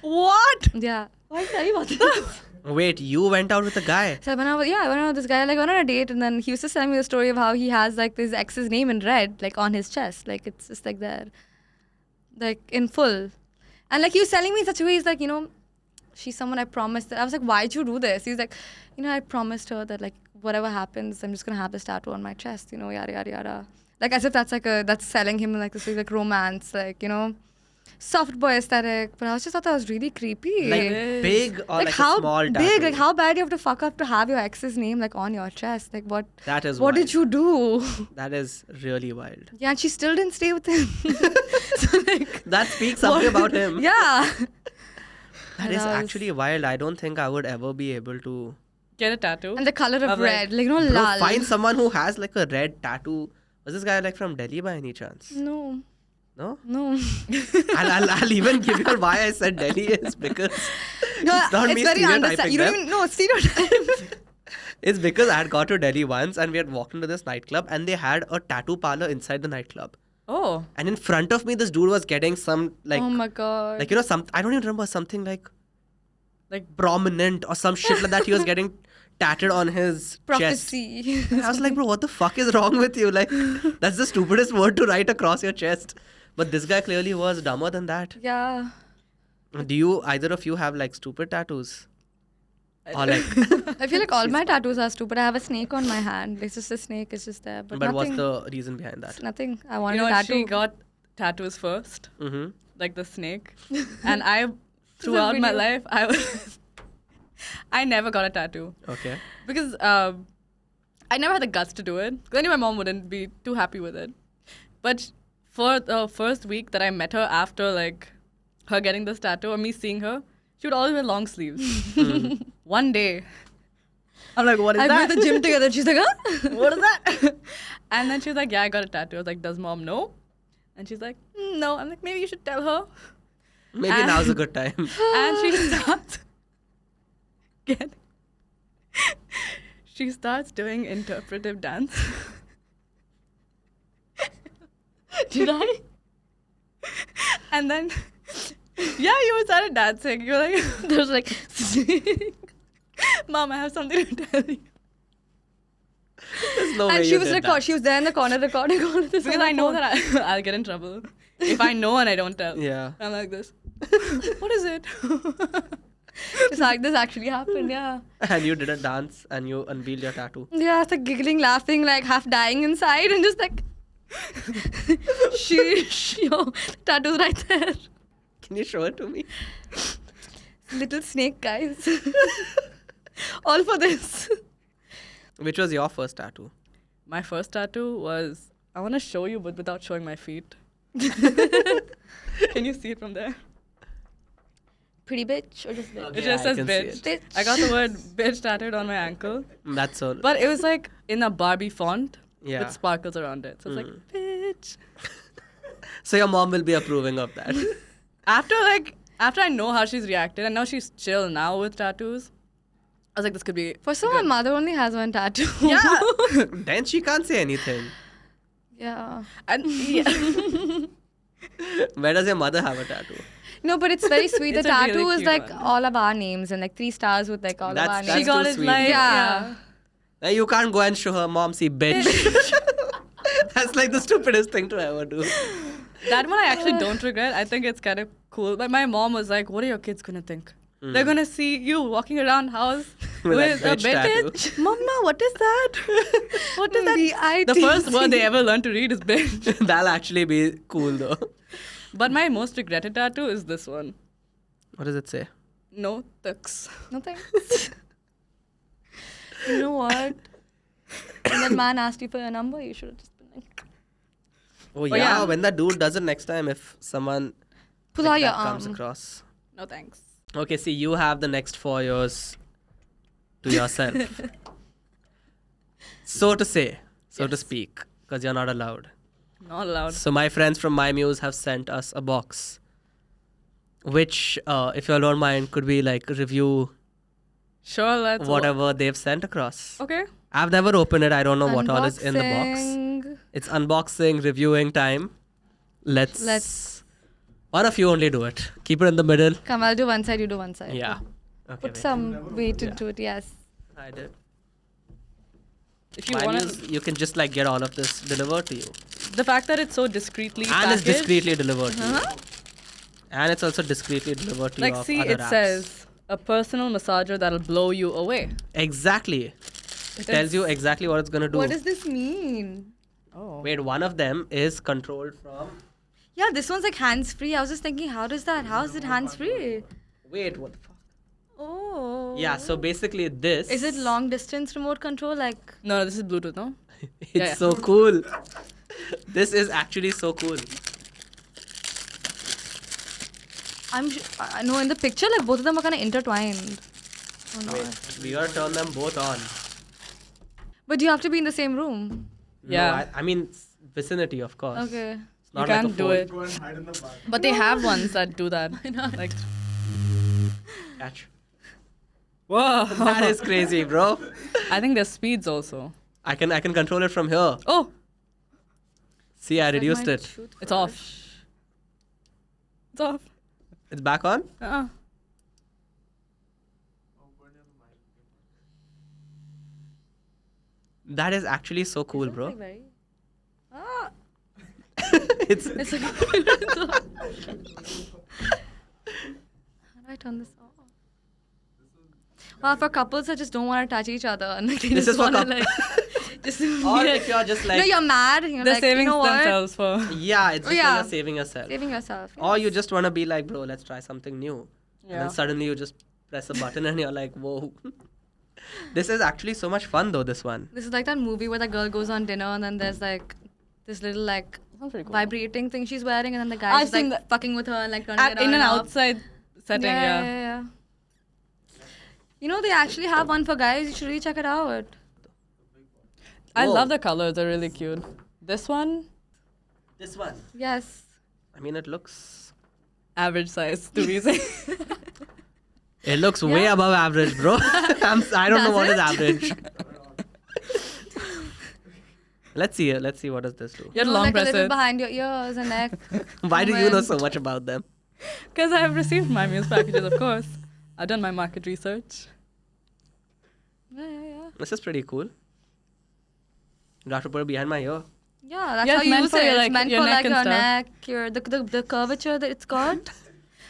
What? Yeah. Why are you telling about this? Wait, you went out with a guy? So I went out with this guy, like, went on a date, and then he was just telling me the story of how he has, like, his ex's name in red, like, on his chest. Like, it's just, like, there. Like, in full. And, like, he was telling me in such a way, he's like, you know, she's someone I promised that. I was like, why'd you do this? He's like, you know, I promised her that, like, whatever happens, I'm just going to have this tattoo on my chest, you know, yada, yada, yada. Like, as if that's, like, that's selling him, like, this, like, romance, like, you know, soft boy aesthetic. But I just thought that was really creepy. Like big or like how a small tattoo? big? Like, how bad you have to fuck up to have your ex's name, like, on your chest? Like, what? That is What wild. did you do? That is really wild. Yeah, and she still didn't stay with him. So, like, That speaks something about him. yeah. That is actually wild. I don't think I would ever be able to Get a tattoo. And the color of Of, red, like, like, you know, Bro, lal. find someone who has like a red tattoo. Was this guy like from Delhi by any chance? No. No? No. I'll even give you why I said Delhi is because No, it's not me very stereotyping You don't them. even know stereotype. It's because I had got to Delhi once and we had walked into this nightclub and they had a tattoo parlor inside the nightclub. Oh. And in front of me, this dude was getting some like, Oh my god. like, you know, I don't even remember, something like prominent or some shit like that. He was getting tatted on his chest. prophecy. And I was like, bro, what the fuck is wrong with you? Like, that's the stupidest word to write across your chest. But this guy clearly was dumber than that. Yeah. Do you, either of you, have like stupid tattoos? Or like, I feel like all my tattoos are stupid. I have a snake on my hand. It's just a snake. It's just there. But but nothing. what's the reason behind that? It's nothing. I wanted You know a what? tattoo. She got tattoos first, Mm-hmm. like the snake. And I, throughout my video. life, I never got a tattoo. Okay. Because I never had the guts to do it. Because I knew my mom wouldn't be too happy with it. But for the first week that I met her after like her getting this tattoo or me seeing her, she would always wear long sleeves. One day, I'm like, what is I that? went to the gym together. She's like, huh? What is that? And then she was like, yeah, I got a tattoo. I was like, does mom know? And she's like, no. I'm like, maybe you should tell her. Maybe And- now's a good time. And she starts she starts doing interpretive dance. Did I? And then you started dancing. You're like, There's like, Mom, I have something to tell you. There's no way and she you was did that. she was there in the corner recording all of this. Because I know that I'll get in trouble if I know and I don't tell. Yeah. I'm like this. What is it? It's like this actually happened, yeah. And you did a dance and you unveiled your tattoo. Yeah, it's like giggling, laughing, like half dying inside, and just like, yo, tattoo's right there. Can you show it to me? Little snake, guys. All for this. Which was your first tattoo? My first tattoo was, I want to show you, but without showing my feet. Can you see it from there? Pretty bitch or just bitch? It Yeah, just I says can see bitch. it. Bitch. I got the word bitch tattooed on my ankle. That's all. But it was like in a Barbie font Yeah. with sparkles around it. So it's like, bitch. So your mom will be approving of that. After I know how she's reacted, and now she's chill now with tattoos, I was like, this could be For some, my good. mother only has one tattoo. Yeah. Then she can't say anything. Yeah. And yeah. Where does your mother have a tattoo? No, but it's very sweet. The It's a really tattoo is cute like one. all of our names and like 3 stars with like all of our That's names. She got too it sweet. like, Yeah. yeah. You can't go and show her mom, see, bitch. That's like the stupidest thing to ever do. That one I actually don't regret. I think it's kind of cool. But my mom was like, what are your kids going to think? They're going to see you walking around house With with that a bitch tattoo. bitch. Mama, what is that? What is that? B-I-T-C. The first word they ever learned to read is bitch. That'll actually be cool though. But my most regretted tattoo is this one. What does it say? No thanks. No thanks. You know what? When that man asked you for your number, you should have just been like, Oh yeah. yeah, when that dude does it next time, if someone pull like out your that comes arm. across. No thanks. Okay, see, you have the next 4 years to yourself. So to say, so to Yes. speak, because you're not allowed. Not allowed. So my friends from My Muse have sent us a box which, if you all don't mind, could be like review Sure, let's. whatever they've sent across. Okay. I've never opened it. I don't know what all is in the box. Unboxing. It's unboxing, reviewing time. Let's. One of you only do it. Keep it in the middle. Come, I'll do one side, you do one side. Yeah. Okay. Put wait. some weight Yeah. into it, yes. I did. If you My want Muse, you can just like get all of this delivered to you. the fact that it's so discreetly And packaged. it's discreetly delivered to Uh-huh. you. And it's also discreetly delivered to you. Like, off see, other it apps. says a personal massager that'll blow you away. Exactly. It tells you exactly what it's going to do. What does this mean? Oh. Wait, one of them is controlled from. Yeah, this one's like hands-free. I was just thinking, how is it hands-free? Wait, what the fuck? Oh. Yeah, so basically this. Is it long-distance remote control? Like, No, this is Bluetooth, no? It's Yeah. so cool. This is actually so cool. no, in the picture, like both of them are kind of intertwined. Oh, no. Wait, we gotta turn them both on. But you have to be in the same room. Yeah. No, I mean, vicinity, of course. Okay. It's not You like a can't do phone. it. Go and hide in the back. But they have ones that do that. Why not? Like, Catch. whoa. That is crazy, bro. I think there's speeds also. I can control it from here. Oh, See, I reduced it. it's off. It's off. It's back on? Uh-uh. That is actually so cool, bro. Ah, It's it's like, how do I turn this off? Well, for couples that just don't want to touch each other and like, they This just is for want to coup- like, just or if you're just like, no, you're mad. And you're They're like, saving you know what? themselves for. yeah, it's Oh, just yeah. like you're saving yourself. Saving yourself. Or yes. you just want to be like, bro, let's try something new. And Yeah. then suddenly you just press a button and you're like, whoa. This is actually so much fun though, this one. This is like that movie where the girl goes on dinner and then there's like this little like Sounds pretty cool. vibrating thing she's wearing and then the I've guy's just seen like that. fucking with her and like turning it In on an and off. outside setting, yeah. You know, they actually have one for guys. You should really check it out. I Whoa. love the colors. They're really cute. This one, This one. Yes. I mean, it looks... average size, to be say. It looks way Yeah. above average, bro. I don't know Does what is it? average. Let's see it. Let's see what does this do. You had Goes, long like a press little it. behind your ears and neck. Why do you know Moment. so much about them? Because I have received My Muse packages, of course. I've done my market research. Yeah. This is pretty cool. You have to put it behind my ear. Yeah, that's Yeah, how it's you meant use for it. your, It's like, meant your for neck like and your stuff. neck, your the curvature that it's got.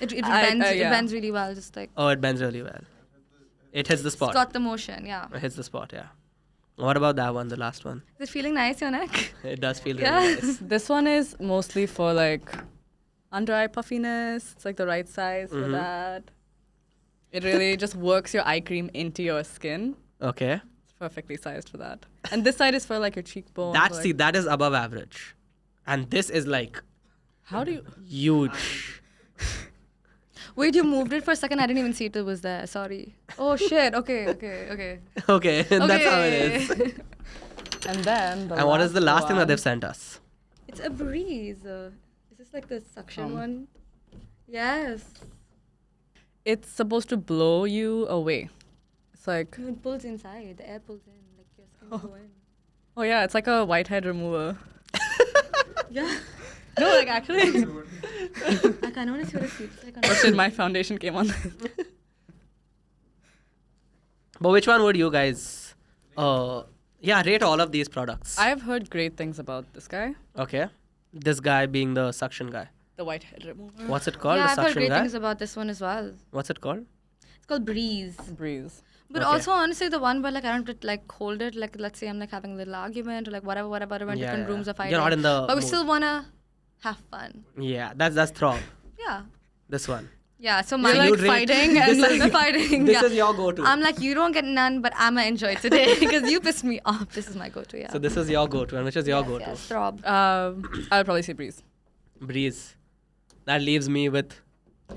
It Yeah. bends really well. Just like Oh, it bends really well. It hits the it's spot. got the motion. Yeah. It hits the spot, yeah. What about that one, the last one? Is it feeling nice, your neck? It does feel really Yeah. nice. This one is mostly for like under eye puffiness. It's like the right size for Mhm. that. It really just works your eye cream into your skin. Okay. It's perfectly sized for that. And this side is for like your cheekbone. That's, like, see, that is above average. And this is like how do you? huge. Wait, you moved it for a second. I didn't even see it was there. Sorry. Oh shit. Okay. Okay, that's how it is. And then. And what is the last thing that they've sent us? It's a breeze. Is this like the suction one? Yes. It's supposed to blow you away. It's like, No, it pulls inside. The air pulls in. Like your skin will go in. oh yeah, it's like a whitehead remover. Yeah. No, like actually. I can only see what it feels like. Oh shit, my foundation came on. But which one would you guys rate all of these products? I've heard great things about this guy, Okay. This guy being the suction guy. the whitehead remover. What's it called? Yeah, The I've heard suction great guy? things about this one as well. What's it called? It's called Breeze. Breeze. But Okay. also, honestly, the one where like I don't like hold it. Like let's say I'm like having a little argument or like whatever, we're in Yeah, different yeah. rooms are fighting. You're not in the but we mood. still wanna have fun. Yeah, that's Throb. Yeah. This one. Yeah. So You're my like you'd rate- fighting This and is- like the fighting. This yeah. is your go-to. I'm like, you don't get none, but I'ma enjoy today because you pissed me off. This is my go-to. Yeah. So this is your go-to, and which is your Yes, go-to? yes, throb. I would probably say Breeze. Breeze. That leaves me with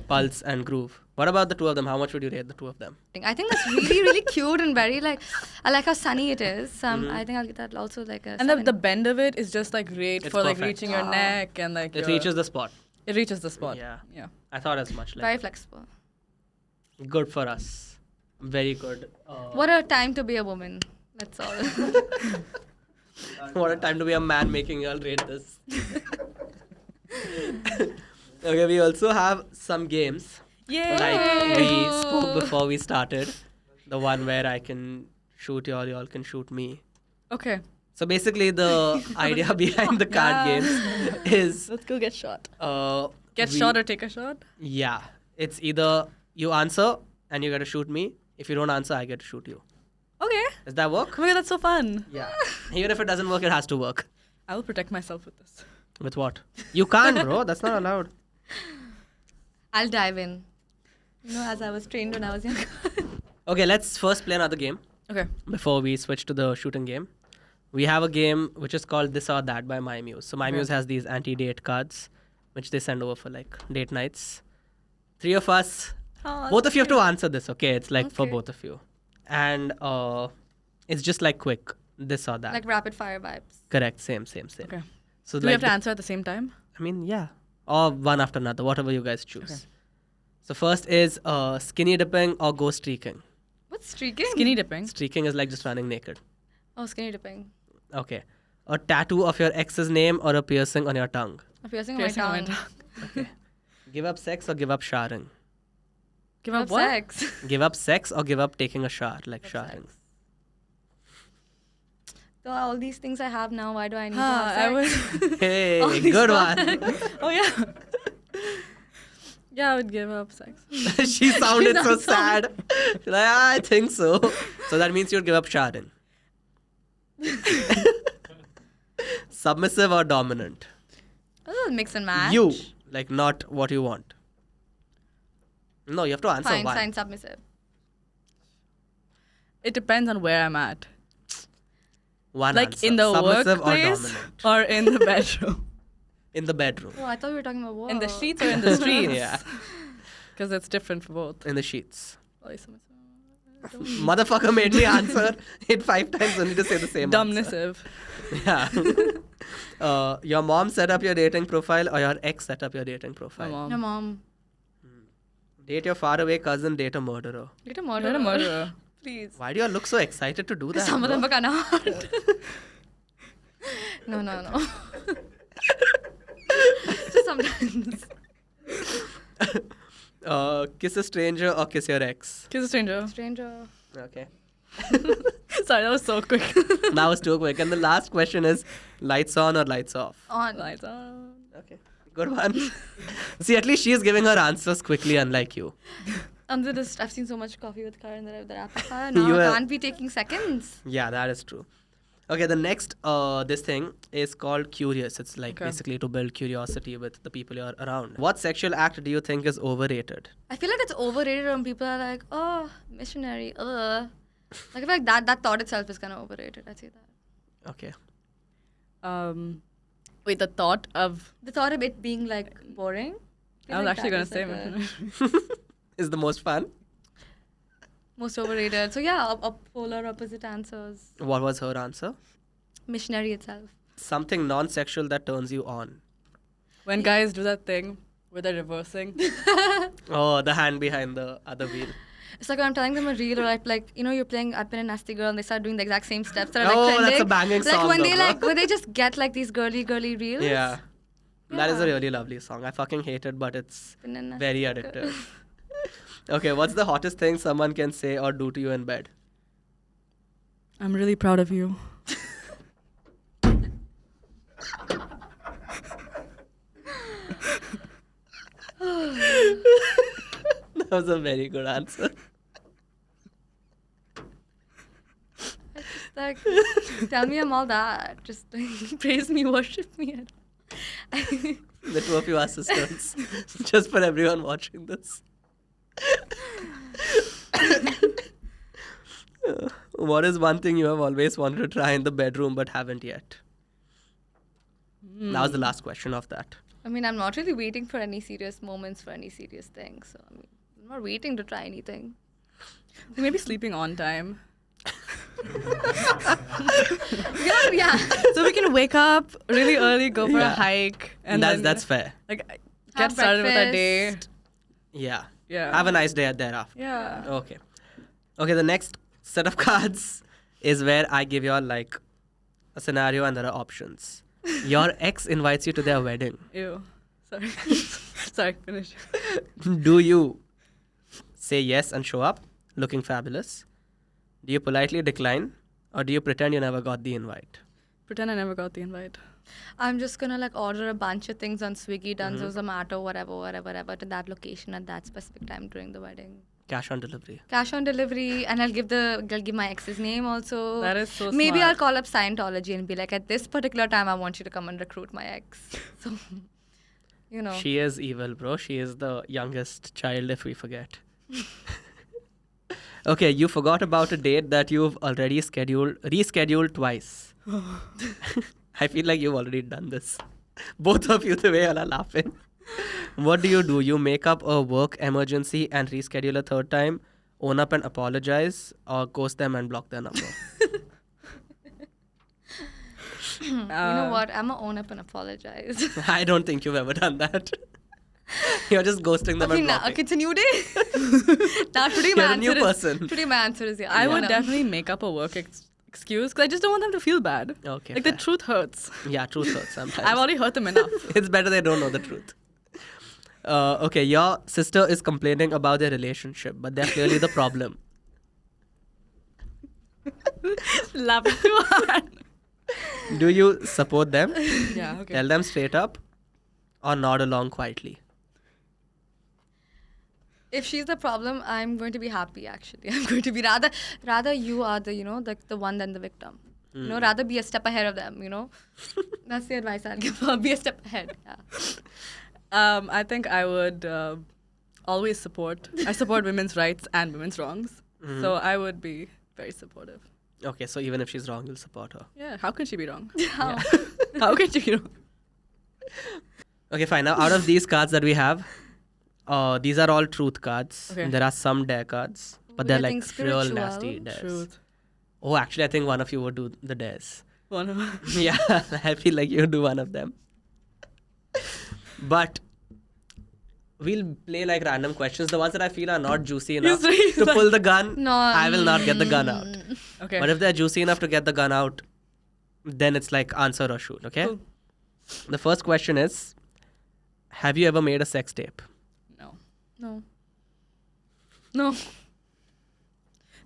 Pulse and Groove. What about the two of them? How much would you rate the two of them? I think that's really, really cute and very like. I like how sunny it is. Mm-hmm. I think I'll get that also like a. And the bend of it is just like great It's for like perfect. reaching your neck and like It your- reaches the spot. It reaches the spot. Yeah. Yeah. I thought as much. Very Like, flexible. good for us. Very good. What a time to be a woman. That's all. What a time to be a man making y'all rate this. Okay, we also have some games. Yay! Like we spoke before we started. The one where I can shoot y'all can shoot me. Okay. So basically, the idea behind the card Yeah. games is Let's go get shot. Get we- shot or take a shot? Yeah, it's either you answer and you get to shoot me. If you don't answer, I get to shoot you. Okay. Does that work? Oh my god, that's so fun. Yeah. Even if it doesn't work, it has to work. I will protect myself with this. With what? You can't, bro. That's not allowed. I'll dive in. You know, as I was trained when I was younger. Okay, let's first play another game Okay. before we switch to the shooting game. We have a game which is called This or That by My Muse. So My Muse has these anti-date cards, which they send over for like date nights. Three of us, both of you have to answer this, okay? It's like for Okay. both of you. And it's just like quick, this or that. Like rapid fire vibes. Correct, same. Okay. So Do we like have to answer at the same time? I mean, yeah. Or one after another, whatever you guys choose. Okay. So first is skinny dipping or go streaking. What's streaking? Skinny dipping. Streaking is like just running naked. Oh, skinny dipping. Okay. A tattoo of your ex's name or a piercing on your tongue. A piercing, Piercing on on my my tongue. tongue. Give up sex or give up showering. Give Of up what? sex. Give up sex or give up taking a shower, like Of showering. sex. So all these things I have now, why do I need to I have would. sex? Hey, All these good products. one. Oh yeah. Yeah, I would give up sex. She sounded so She's not sad. She's like, I think so. So that means you'd give up showering. Submissive or dominant? Oh, mix and match. You, like not what you want. No, you have to answer Fine, one. fine, submissive. It depends on where I'm at. One Like answer. in the Submissive or workplace dominant? or in the bedroom. In the bedroom. Oh, I thought we were talking about what? In the sheets or in the streets. Yeah, Because it's different for both. in the sheets. Oh, it's submissive. Motherfucker made me answer it 5 times only to say the same answer. Dumbnessive. Yeah. Your mom set up your dating profile or your ex set up your dating My profile? mom. No, mom. Date your faraway cousin, date a murderer. Date a You're murderer. a murderer. Please. Why do you all look so excited to do that? Some of them bro? are kind of hard. No. Just sometimes. Kiss a stranger or kiss your ex? Kiss a stranger. Stranger. Okay. Sorry, that was so quick. That was too quick. And the last question is lights on or lights off? On. Lights on. Okay. Good one. See, at least she's giving her answers quickly, unlike you. Under this, I've seen so much Coffee with Karan that rapid fire. Now You I are- can't be taking seconds. Yeah, that is true. Okay, the next this thing is called curious. It's like Okay. basically to build curiosity with the people you're around. What sexual act do you think is overrated? I feel like it's overrated when people are like, oh, missionary, ugh. Like, I feel like that thought itself is kind of overrated. I'd say that. Okay. Wait, the thought of. The thought of it being like boring. feel I was like actually that going to is say like a missionary. Is the most fun? most overrated. So yeah, a polar opposite answers. What was her answer? Missionary itself. Something non-sexual that turns you on. When guys do that thing where they're reversing. Oh, the hand behind the other wheel. It's like when I'm telling them a reel, or like, you know, you're playing I've Been a Nasty Girl and they start doing the exact same steps that are like Oh, trending. that's a banging Like song when though, they bro. like when they just get like these girly reels. Yeah. That is a Yeah. really lovely song. I fucking hate it, but it's Been a nasty very girl. addictive. Okay, what's the hottest thing someone can say or do to you in bed? I'm really proud of you. That was a very good answer. Like, tell me I'm all that. Just like, praise me, worship me. The two of you are sisters. Just for everyone watching this. What is one thing you have always wanted to try in the bedroom but haven't yet? That was the last question of that. I mean, I'm not really waiting for any serious moments for any serious things. So, I mean, I'm not waiting to try anything. Maybe sleeping on time. Yeah. So we can wake up really early, go for Yeah. a hike, and that's then that's fair. like Hike get started with our day. Yeah. Yeah. Have a nice day thereafter. Yeah. Okay. Okay, the next set of cards is where I give you all like a scenario and there are options. Your ex invites you to their wedding. Ew. Sorry. Sorry, finish. Do you say yes and show up looking fabulous? Do you politely decline? Or do you pretend you never got the invite? Pretend I never got the invite. I'm just gonna like order a bunch of things on Swiggy, Dunzo, Zomato, whatever to that location at that specific time during the wedding. Cash on delivery. Cash on delivery, and I'll give my ex's name also. That is so Maybe smart. I'll call up Scientology and be like, at this particular time, I want you to come and recruit my ex. So, you know. She is evil, bro. She is the youngest child if we forget. Okay, you forgot about a date that you've already rescheduled twice. I feel like you've already done this. Both of you, the way y'all are laughing. What do? You make up a work emergency and reschedule a third time, own up and apologize, or ghost them and block their number? You know what? I'm gonna own up and apologize. I don't think you've ever done that. You're just ghosting them Okay, and now blocking. it's a new day. Now today You're my a answer new is person. today my answer is yeah. I would know. definitely make up a work excuse because I just don't want them to feel bad. Okay, Like the fair. truth hurts. Yeah, truth hurts sometimes. I've already hurt them enough. It's better they don't know the truth. Okay, your sister is complaining about their relationship, but they're clearly the problem. Laughing too hard. Do you support them, Yeah, okay. tell them straight up, or nod along quietly? If she's the problem, I'm going to be happy. Actually, I'm going to be rather you are the the one than the victim. Rather be a step ahead of them. That's the advice I'll give her. Be a step ahead. Yeah. I think I would always support. I support women's rights and women's wrongs. So I would be very supportive. Okay, so even if she's wrong, you'll support her. Yeah, how can she be wrong? How? How can she be wrong? Okay, fine. Now, out of these cards that we have, these are all truth cards. Okay. There are some dare cards, but Ooh, they're I like think real spiritual. nasty dares. Truth. Oh, actually, I think one of you would do the dares. One of Yeah, I feel like you do one of them. But we'll play like random questions. The ones that I feel are not juicy enough He's to like- pull the gun, No. I will not get the gun out. Okay. But if they're juicy enough to get the gun out, then it's like answer or shoot, okay? Cool. The first question is, have you ever made a sex tape? No. No. No.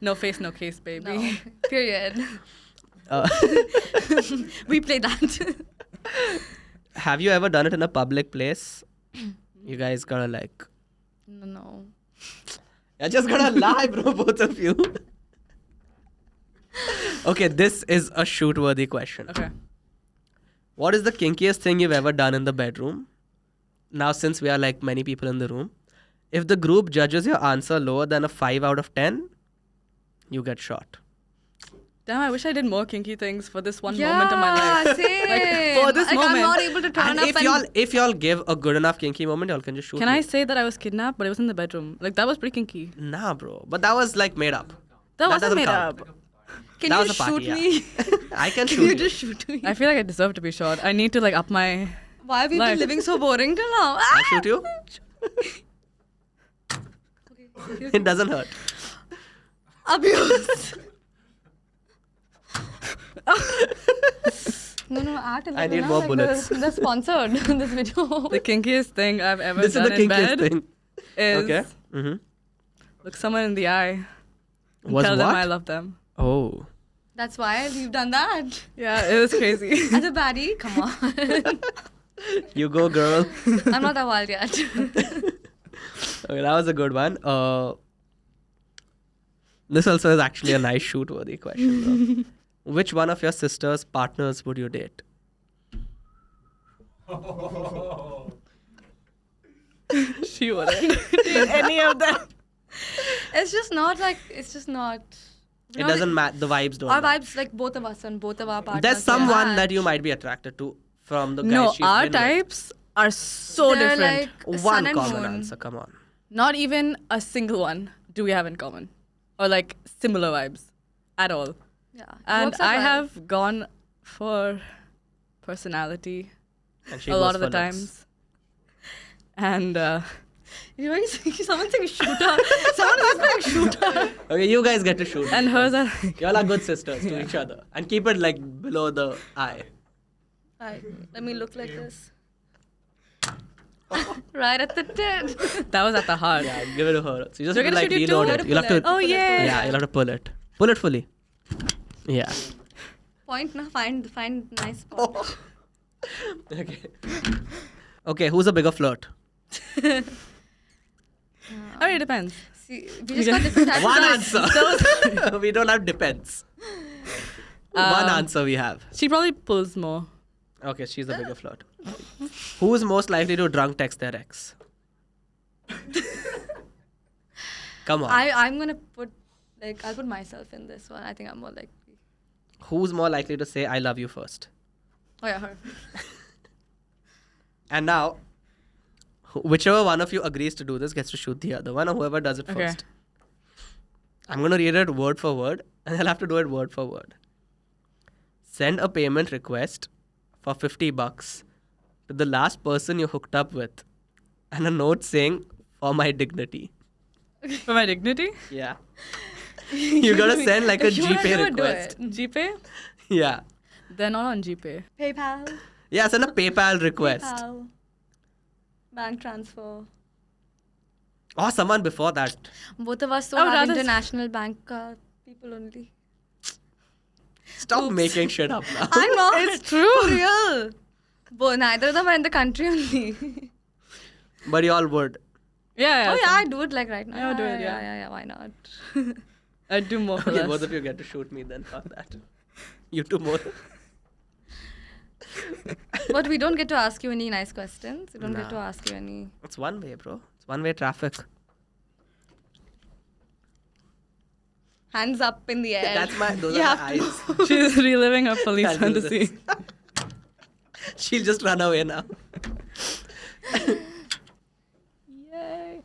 No face, no case, baby. No. Period. Uh, We play that. have you ever done it in a public place? You guys gotta like... No. You're just gonna lie, bro, both of you. Okay, this is a shoot-worthy question. Okay. What is the kinkiest thing you've ever done in the bedroom? Now, since we are like many people in the room, if the group judges your answer lower than a 5 out of 10, you get shot. Damn, I wish I did more kinky things for this one moment of my life. Same. Like, for this I'm moment. not able to turn And up if y'all give a good enough kinky moment, y'all can just shoot Can me. I say that I was kidnapped, but it was in the bedroom? Like, that was pretty kinky. Nah, bro. But that was like made up. That wasn't doesn't made count. up. Can That you was a party, shoot yeah. me? I can Can shoot you you. just shoot me? I feel like I deserve to be shot. I need to, like, up my... Why have you Life. been living so boring till now? I'll shoot you. It doesn't hurt. Abuse. No, act I need more bullets. They're sponsored this video. The kinkiest thing I've ever This is done the in kinkiest bed thing. is Okay. Mm-hmm. look someone in the eye and Was tell them what? I love them. Oh. That's why you've done that. Yeah, it was crazy. As a baddie, come on. You go, girl. I'm not that wild yet. Okay, that was a good one. This also is actually a nice shoot-worthy question, bro. Which one of your sister's partners would you date? She wouldn't date any of them. It's just not. It doesn't matter. The vibes don't Our match. vibes, like both of us and both of our partners. There's someone that you might be attracted to from the guys No, she's our been with. types are so They're different. like One sun and common moon. answer, come on. Not even a single one do we have in common. Or like similar vibes at all. Yeah. it And works out I well. have gone for personality And she a goes lot of for the looks. times. And Someone saying shooter. Someone is saying shooter. Okay, you guys get to shoot. and hers are Y'all are good sisters to each other. And keep it like below the eye. Alright, let me look like this. Right at the tip. that was at the heart. Yeah, give it to her. So you just We're have to gonna like shoot you too? reload How it. to You'll have pull to. it? Oh yeah. Yeah, you'll have to pull it. Pull it fully. Yeah. Point now. Find nice spot. Okay. Okay, who's a bigger flirt? Oh, it depends. See, we just got different types One of answer. We don't have depends. One answer we have. She probably pulls more. Okay, she's a bigger flirt. Who is most likely to drunk text their ex? Come on. I'm gonna put I'll put myself in this one. I think I'm more likely. Who's more likely to say I love you first? Oh yeah, her. And now, whichever one of you agrees to do this gets to shoot the other one, or whoever does it Okay. first. I'm going to read it word for word, and I'll have to do it word for word. Send a payment request for $50 to the last person you hooked up with, and a note saying, "For my dignity." For my dignity. Yeah. You got to send like a If you wanna GPay do it, do request. it. GPay? Yeah. They're not on GPay. PayPal. Yeah, send a PayPal request. PayPal. Bank transfer. Or someone before that. Both of us Oh, don't have rather- international bank people only. Stop Oops. making shit up now. I'm not. It's true. For real. But neither of them are in the country only. But you all would. Yeah. Oh yeah, I do it like right now. Yeah, do it, Yeah, why not? I'd do more for Okay, less. both of you get to shoot me then. Fuck that. You two more. But we don't get to ask you any nice questions. We don't get to Nah. ask you any. It's one way, bro. It's one way traffic. Hands up in the air. That's my. Those You are my have to- eyes. She's reliving her police I'll do fantasy. this. She'll just run away now. Yay.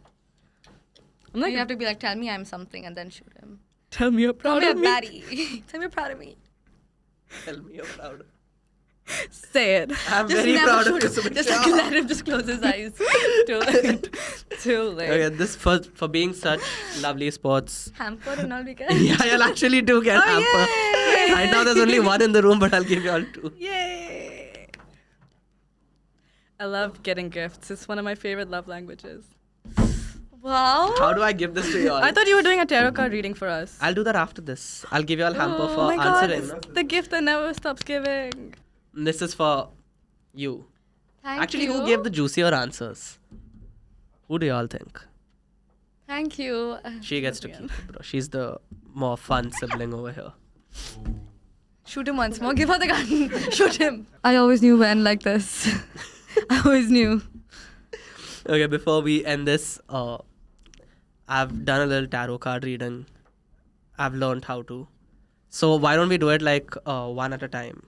I'm You like, have to be like, tell me I'm something, and then shoot him. tell me you're Tell proud me of I'm me. baddie. Tell me you're proud of me. Tell me you're proud. Say it. I'm Just very never proud of you, shoot him. Subiksha. Just let him just close his eyes. Too late. Too late. Okay, this for being such lovely sports. Hamper and all we get. Yeah, you'll actually do get hamper. yay! Right now there's only one in the room, but I'll give you all two. Yay! I love getting gifts. It's one of my favorite love languages. Wow. How do I give this to you all? I thought you were doing a tarot card reading for us. I'll do that after this. I'll give you all hamper Oh for my God, answering. it's No? the gift that never stops giving. This is for you. Thank Actually, you. who gave the juicier answers? Who do you all think? Thank you. She gets to keep it, bro. She's the more fun sibling over here. Shoot him once more. Give her the gun. Shoot him. I always knew when like this. I always knew. Okay, before we end this, I've done a little tarot card reading. I've learned how to. So why don't we do it like one at a time?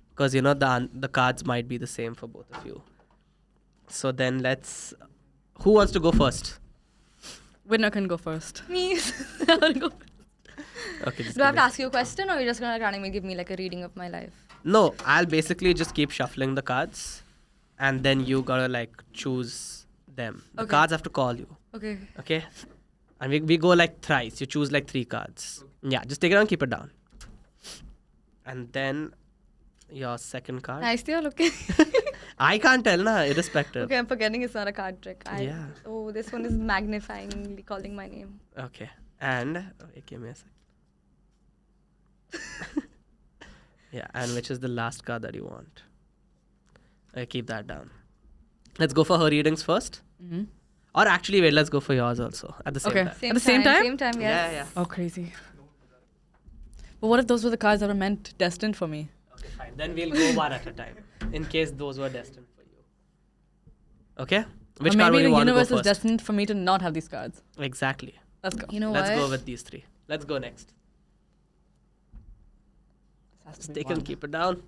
Because you know the cards might be the same for both of you. So then let's. Who wants to go first? Winner can go first. Me. I wanna go. Okay. just Do I have give to me- ask you a question, or are you just gonna randomly give me like a reading of my life? No, I'll basically just keep shuffling the cards, and then you gotta like choose them. The Okay. cards have to call you. Okay. Okay. And we go like thrice. You choose like 3 cards. Yeah, just take it down, keep it down. And then your second card. Nice, you're looking. I can't tell, na, irrespective. Okay, I'm forgetting it's not a card trick. Yeah. Oh, this one is magnifyingly calling my name. Okay. And wait, give me a sec. Yeah, and which is the last card that you want? Okay, keep that down. Let's go for her readings first. Mm-hmm. Or actually, wait, let's go for yours also at the same Okay. time. At the same time? Same time, yes. Yeah. Oh, crazy. But what if those were the cards that were meant destined for me? Okay, fine. Then we'll go one at a time, in case those were destined for you. Okay? Which Or card maybe would you the want to go universe is first? destined for me to not have these cards. Exactly. Let's go. You know Let's what? go with these 3. Let's go next. This has to Just be take one. and keep it down.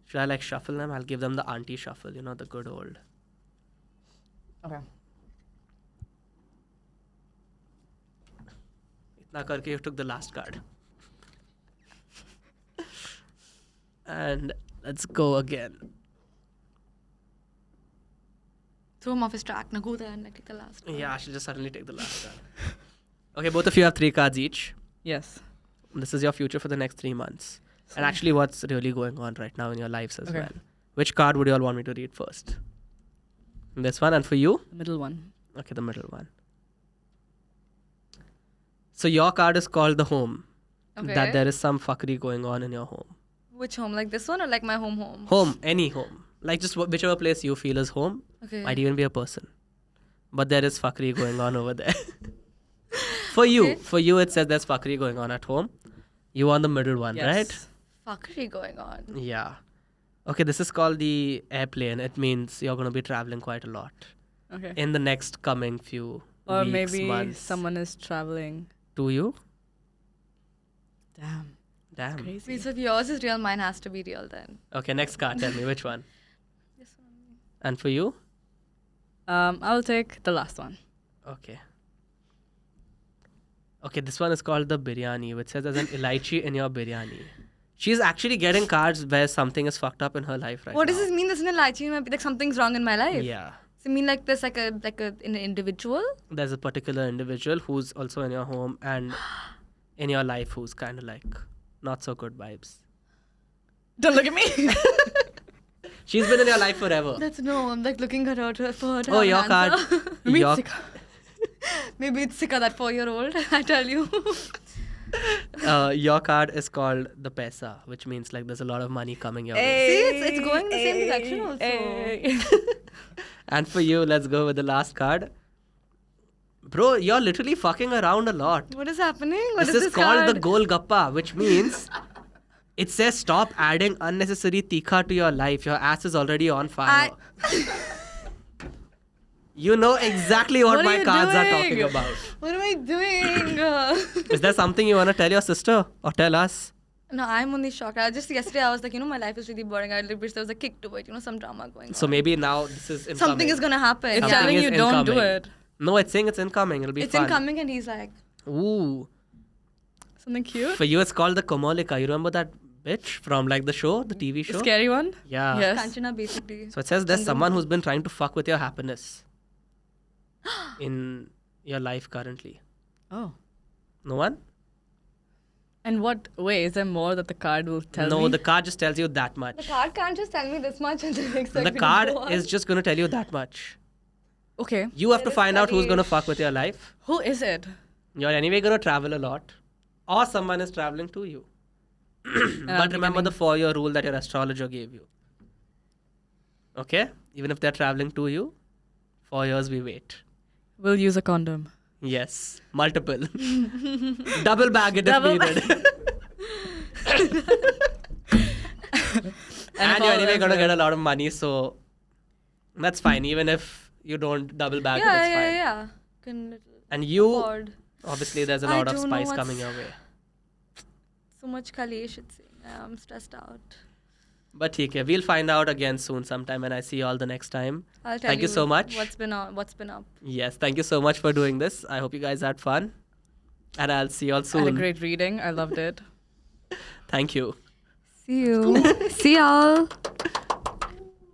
Should I like shuffle them? I'll give them the auntie shuffle, you know, the good old. Okay. Itna karke you took the last card. And let's go again. throw him off his track. Now go there and like take the last one. Yeah, I should just suddenly take the last card. Okay, both of you have 3 cards each. Yes. This is your future for the next 3 months. And actually what's really going on right now in your lives as well. Which card would you all want me to read first? This one, and for you? The middle one. Okay, the middle one. So your card is called the home. Okay. That there is some fuckery going on in your home. Which home? Like this one or like my home? Home, any home. Like just whichever place you feel is home. Okay. Might even be a person. But there is fuckery going on over there. For you it says there's fuckery going on at home. You want the middle one, right? Fuckery going on. Yeah. Okay, this is called the airplane. It means you're going to be traveling quite a lot. Okay. In the next coming few Or weeks, maybe months. someone is traveling. To you? Damn. Damn. Crazy. Wait, so if yours is real, mine has to be real then. Okay, next card. Tell me which one. This one. And for you? I'll take the last one. Okay. Okay, this one is called the biryani, which says there's an elaichi in your biryani. She's actually getting cards where something is fucked up in her life right What now. does this mean? There's an lychee in my like something's wrong in my life. Yeah. Does it mean like this like an individual? There's a particular individual who's also in your home and in your life who's kind of like not so good vibes. Don't look at me. She's been in your life forever. I'm like looking at her for her to Oh, have your an card. answer. Your, Maybe it's Sika, that 4-year-old. I tell you. your card is called the Paisa, which means like there's a lot of money coming your way. See, it's going in the same direction also. And for you, let's go with the last card. Bro, you're literally fucking around a lot. What is happening? What This is this called card? the Golgappa, which means it says stop adding unnecessary tikha to your life. Your ass is already on fire. You know exactly what What are my you cards are doing? talking about. What am I doing? Is there something you want to tell your sister or tell us? No, I'm only shocked. Yesterday I was like, my life is really boring. I wish there was a kick to it, some drama going So on. maybe now this is incoming. Something is gonna happen. It's Something telling is you don't do incoming. it. No, it's saying it's incoming. It'll be It's fun. incoming and he's like, Ooh. Something cute. For you, it's called the Komolika. You remember that bitch from like the show, the TV show? Scary one? Yeah. Yes. Kanchana basically. So it says there's someone who's been trying to fuck with your happiness in your life currently. Oh. No one? And what way? Is there more that the card will tell me? No, the card just tells you that much. The card can't just tell me this much and then expect The me to card go on. is just going to tell you that much. Okay. You have to There is find out who's Harish. going to fuck with your life. Who is it? You're anyway going to travel a lot. Or someone is traveling to you. And But I'm remember the beginning- 4-year rule that your astrologer gave you. Okay? Even if they're traveling to you, 4 years we wait. We'll use a condom. Yes. Multiple. Double bag it Double if needed. And you're anyway going to get a lot of money, so that's fine. Even if you don't double bag it, it's fine. Yeah. Can And you, afford obviously, there's a I lot of don't know spice what's- coming your way. so much Kalesh, it's saying. I'm stressed out. But theek, we'll find out again soon sometime when I see you all the next time. I'll tell Thank you so much. What's been up. Yes, thank you so much for doing this. I hope you guys had fun. And I'll see you all I had a soon. great reading. I loved it. Thank you. See you. See y'all.